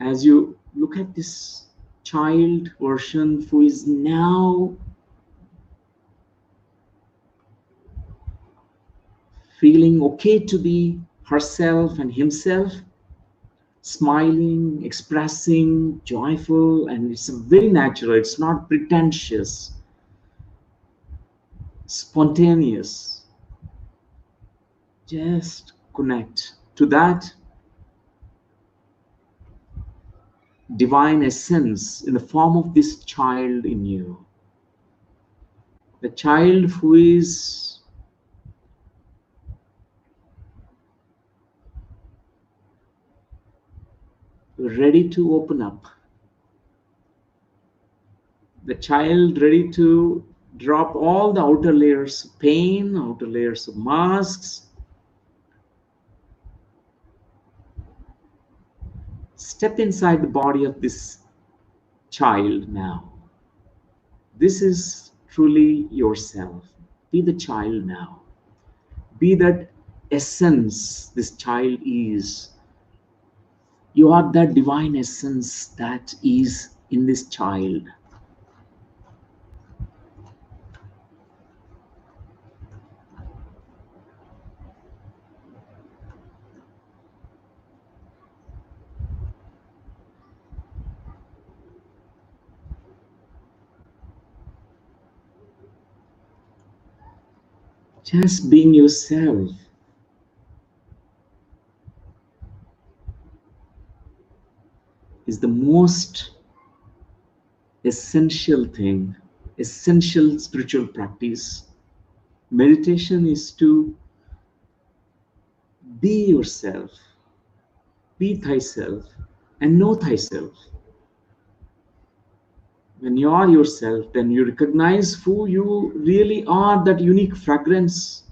Speaker 1: As you look at this child version who is now feeling okay to be herself and himself, smiling, expressing, joyful, and it's very natural. It's not pretentious, spontaneous. Just connect to that divine essence in the form of this child in you. The child who is ready to open up. The child ready to drop all the outer layers of pain, outer layers of masks. Step inside the body of this child now. This is truly yourself. Be the child now. Be that essence this child is. You are that divine essence that is in this child. Just being yourself is the most essential thing, essential spiritual practice. Meditation is to be yourself, be thyself, and know thyself. When you are yourself, then you recognize who you really are, that unique fragrance.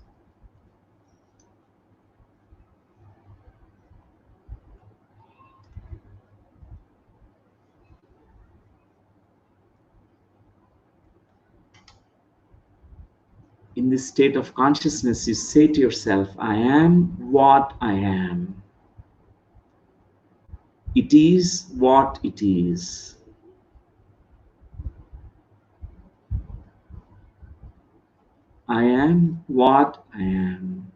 Speaker 1: In this state of consciousness, you say to yourself, I am what I am. It is what it is. I am what I am.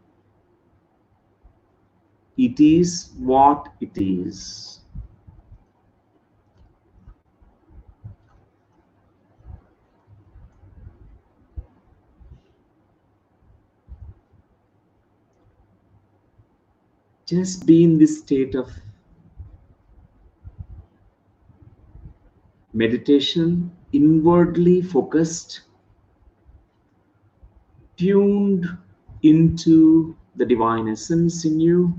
Speaker 1: It is what it is. Just be in this state of meditation, inwardly focused, tuned into the divine essence in you.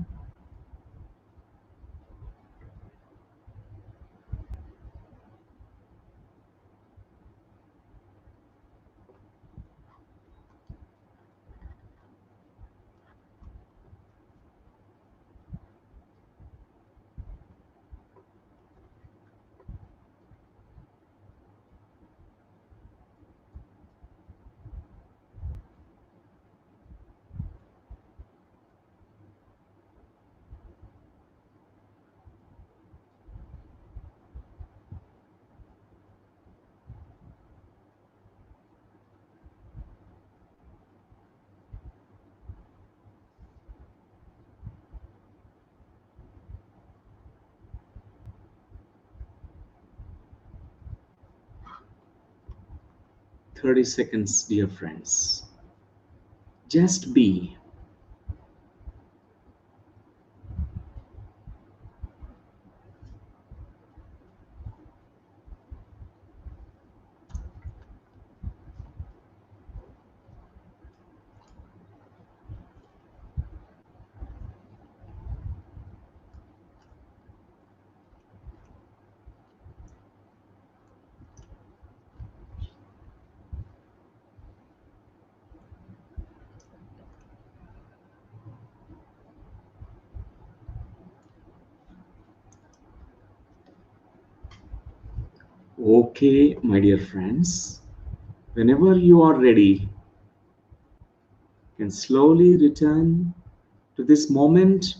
Speaker 1: "30 seconds, dear friends. Just be. Okay, my dear friends, whenever you are ready, you can slowly return to this moment,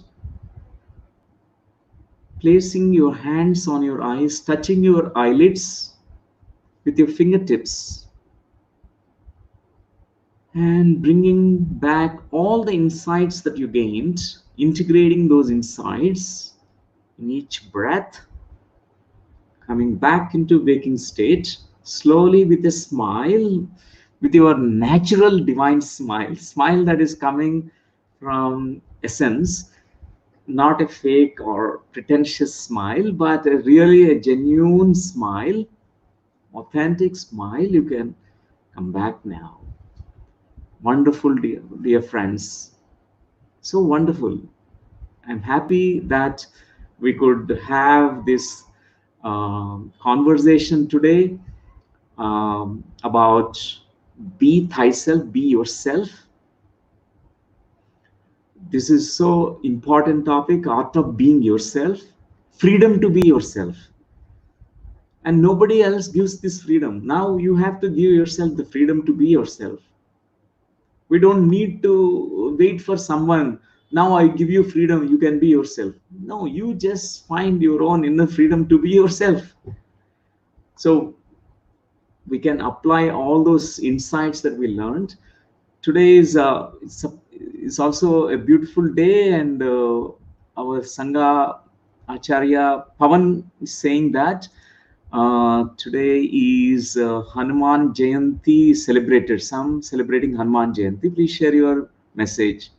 Speaker 1: placing your hands on your eyes, touching your eyelids with your fingertips, and bringing back all the insights that you gained, integrating those insights in each breath, coming back into waking state, slowly with a smile, with your natural divine smile that is coming from essence, not a fake or pretentious smile, but really a genuine smile, authentic smile. You can come back now. Wonderful, dear friends. So wonderful. I'm happy that we could have this conversation today about be thyself, be yourself. This is so important topic, art of being yourself, freedom to be yourself. And nobody else gives this freedom. Now you have to give yourself the freedom to be yourself. We don't need to wait for someone. Now I give you freedom, you can be yourself. No, you just find your own inner freedom to be yourself. So we can apply all those insights that we learned. Today is it's also a beautiful day, and our Sangha Acharya Pavan is saying that today is Hanuman Jayanti celebrated. Some celebrating Hanuman Jayanti. Please share your message.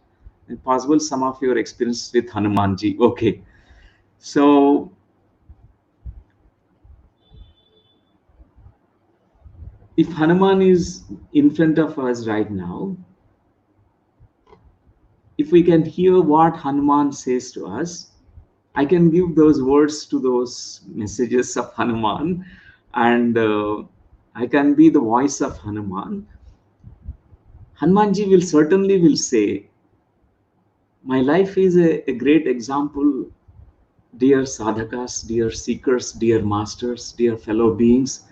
Speaker 1: If possible, some of your experience with Hanumanji. Okay. So if Hanuman is in front of us right now, if we can hear what Hanuman says to us, I can give those words to those messages of Hanuman, and I can be the voice of Hanuman. Hanumanji will certainly will say, my life is a great example, dear sadhakas, dear seekers, dear masters, dear fellow beings.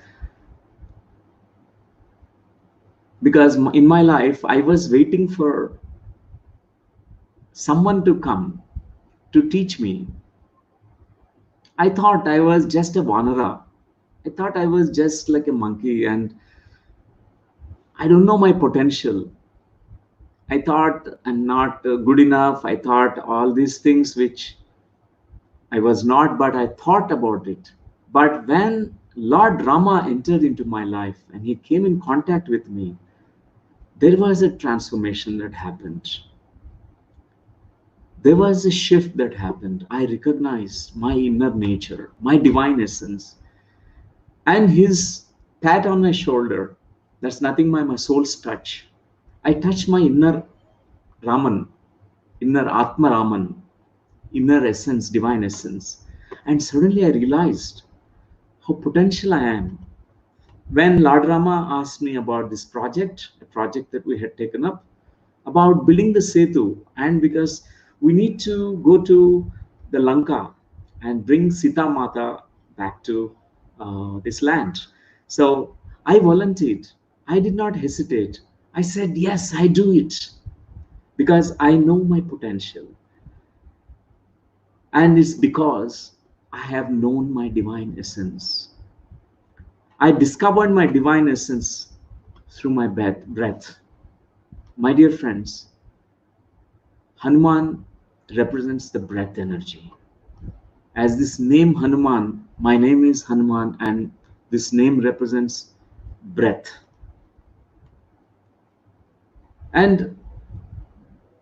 Speaker 1: Because in my life, I was waiting for someone to come to teach me. I thought I was just a vanara. I thought I was just like a monkey, and I don't know my potential. I thought I'm not good enough. I thought all these things which I was not, but I thought about it. But when Lord Rama entered into my life and he came in contact with me, there was a transformation that happened. There was a shift that happened. I recognized my inner nature, my divine essence, and his pat on my shoulder. That's nothing but my soul's touch. I touched my inner Raman, inner Atma Raman, inner essence, divine essence. And suddenly I realized how potential I am. When Lord Rama asked me about this project, a project that we had taken up, about building the Setu, and because we need to go to the Lanka and bring Sita Mata back to this land. So I volunteered. I did not hesitate. I said, yes, I do it because I know my potential. And it's because I have known my divine essence. I discovered my divine essence through my breath. My dear friends, Hanuman represents the breath energy. As this name Hanuman, my name is Hanuman, and this name represents breath. And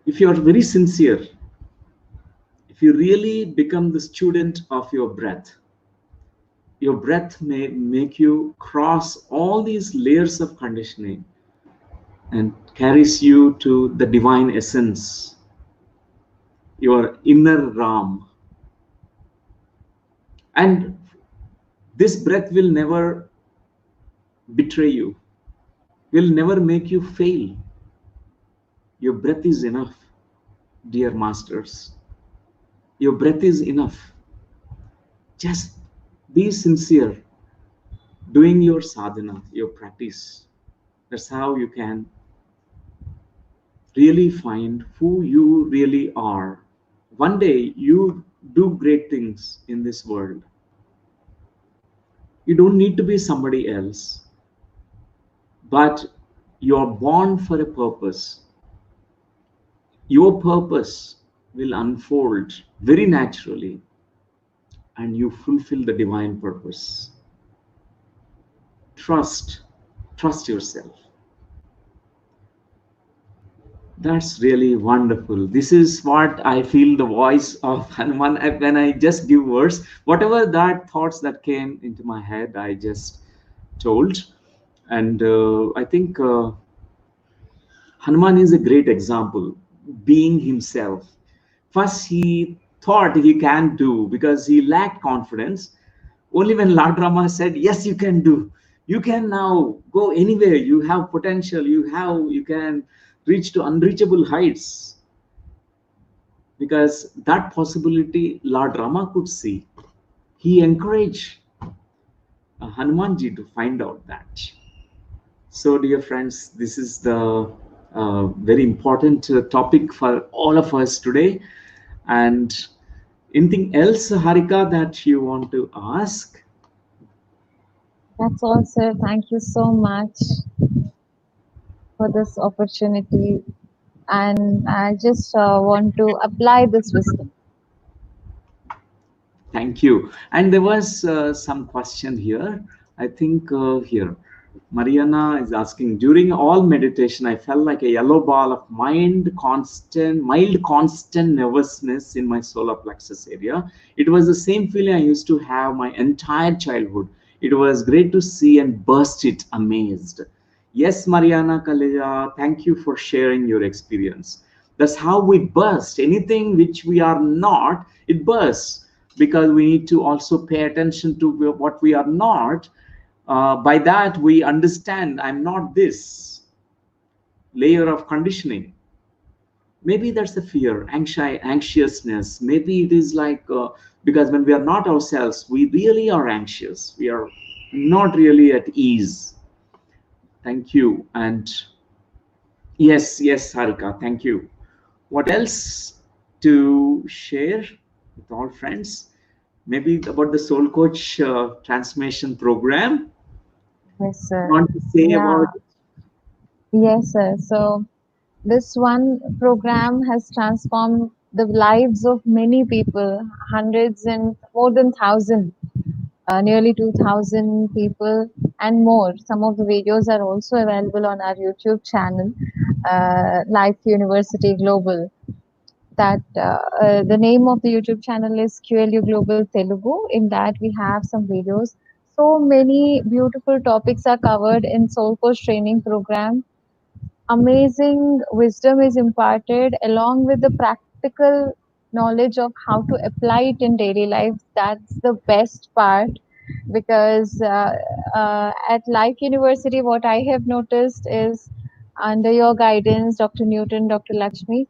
Speaker 1: if you are very sincere, if you really become the student of your breath may make you cross all these layers of conditioning and carries you to the divine essence, your inner Ram. And this breath will never betray you, will never make you fail. Your breath is enough, dear masters. Your breath is enough. Just be sincere. doing your sadhana, your practice. That's how you can really find who you really are. One day you do great things in this world. You don't need to be somebody else, but you're born for a purpose. Your purpose will unfold very naturally and you fulfill the divine purpose. Trust, trust yourself. That's really wonderful. This is what I feel the voice of Hanuman when I just give words. Whatever that thoughts that came into my head, I just told. And I think Hanuman is a great example, being himself. First, he thought he can do because he lacked confidence. Only when Lord Rama said, "Yes, you can do. You can now go anywhere. You have potential. You can reach to unreachable heights." Because that possibility Lord Rama could see. He encouraged Hanumanji to find out that. So, dear friends, this is the very important topic for all of us today. And anything else, Harika, that you want to ask?
Speaker 2: That's all, sir. Thank you so much for this opportunity. And I just want to apply this wisdom.
Speaker 1: Thank you. And there was some question here. I think here, Mariana is asking, during all meditation, I felt like a yellow ball of mild, constant nervousness in my solar plexus area. It was the same feeling I used to have my entire childhood. It was great to see and burst it amazed. Yes, Mariana Kaleja, thank you for sharing your experience. That's how we burst. Anything which we are not, it bursts because we need to also pay attention to what we are not. By that, we understand I'm not this layer of conditioning. Maybe that's the fear, anxiousness. Maybe it is like because when we are not ourselves, we really are anxious. We are not really at ease. Thank you. And yes, yes, Harika, thank you. What else to share with all friends? Maybe about the Soul Coach transformation program.
Speaker 2: Yes, sir.
Speaker 1: Want to say
Speaker 2: Yeah,
Speaker 1: about
Speaker 2: yes, sir. So this one program has transformed the lives of many people, hundreds and more than thousand, nearly 2,000 people and more. Some of the videos are also available on our YouTube channel, Life University Global. The name of the YouTube channel is QLU Global Telugu. In that, we have some videos. So many beautiful topics are covered in Soul Coach training program. Amazing wisdom is imparted along with the practical knowledge of how to apply it in daily life. That's the best part because at Life University, what I have noticed is under your guidance, Dr. Newton, Dr. Lakshmi,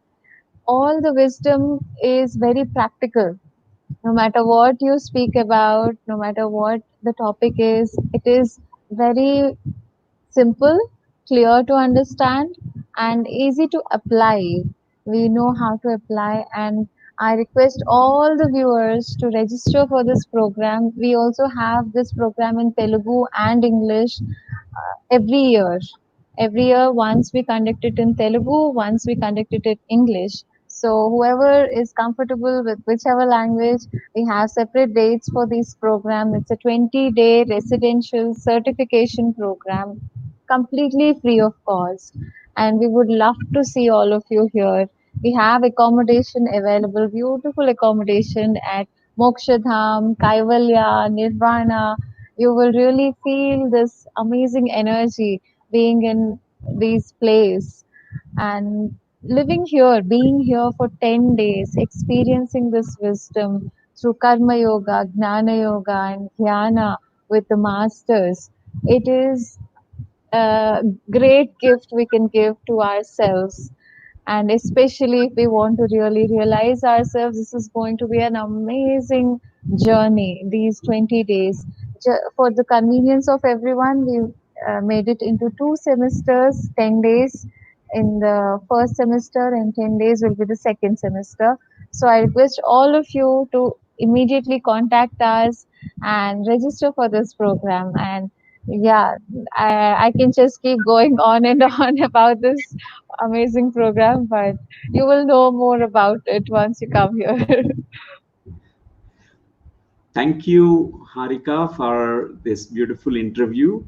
Speaker 2: all the wisdom is very practical. No matter what you speak about, no matter what the topic is, it is very simple, clear to understand, and easy to apply. We know how to apply, and I request all the viewers to register for this program. We also have this program in Telugu and English every year. Every year, once we conduct it in Telugu, once we conduct it in English. So, whoever is comfortable with whichever language, we have separate dates for this program. It's a 20-day residential certification program, completely free of cost. And we would love to see all of you here. We have accommodation available, beautiful accommodation at Mokshadham, Kaivalya, Nirvana. You will really feel this amazing energy being in this place and living here, being here for 10 days, experiencing this wisdom through Karma Yoga, Gnana Yoga, and Dhyana with the masters. It is a great gift we can give to ourselves. And especially if we want to really realize ourselves, this is going to be an amazing journey, these 20 days. for the convenience of everyone, we made it into 2 semesters, 10 days in the first semester, and 10 days will be the second semester. So I request all of you to immediately contact us and register for this program. And yeah, I can just keep going on and on about this amazing program, but you will know more about it once you come here.
Speaker 1: Thank you, Harika, for this beautiful interview.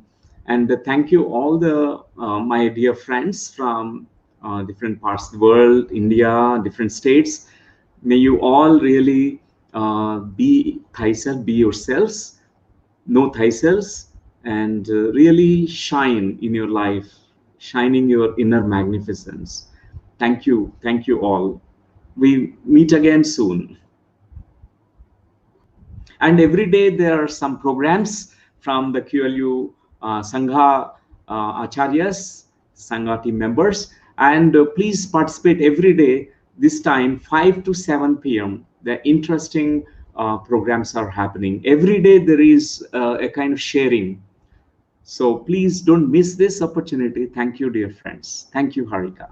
Speaker 1: And thank you all the my dear friends from different parts of the world, India, different states. May you all really be thyself, be yourselves, know thyself, and really shine in your life, shining your inner magnificence. Thank you all. We meet again soon. And every day there are some programs from the QLU Sangha Acharyas, Sangha team members. And please participate every day, this time 5 to 7 p.m. The interesting programs are happening. Every day there is a kind of sharing. So please don't miss this opportunity. Thank you, dear friends. Thank you, Harika.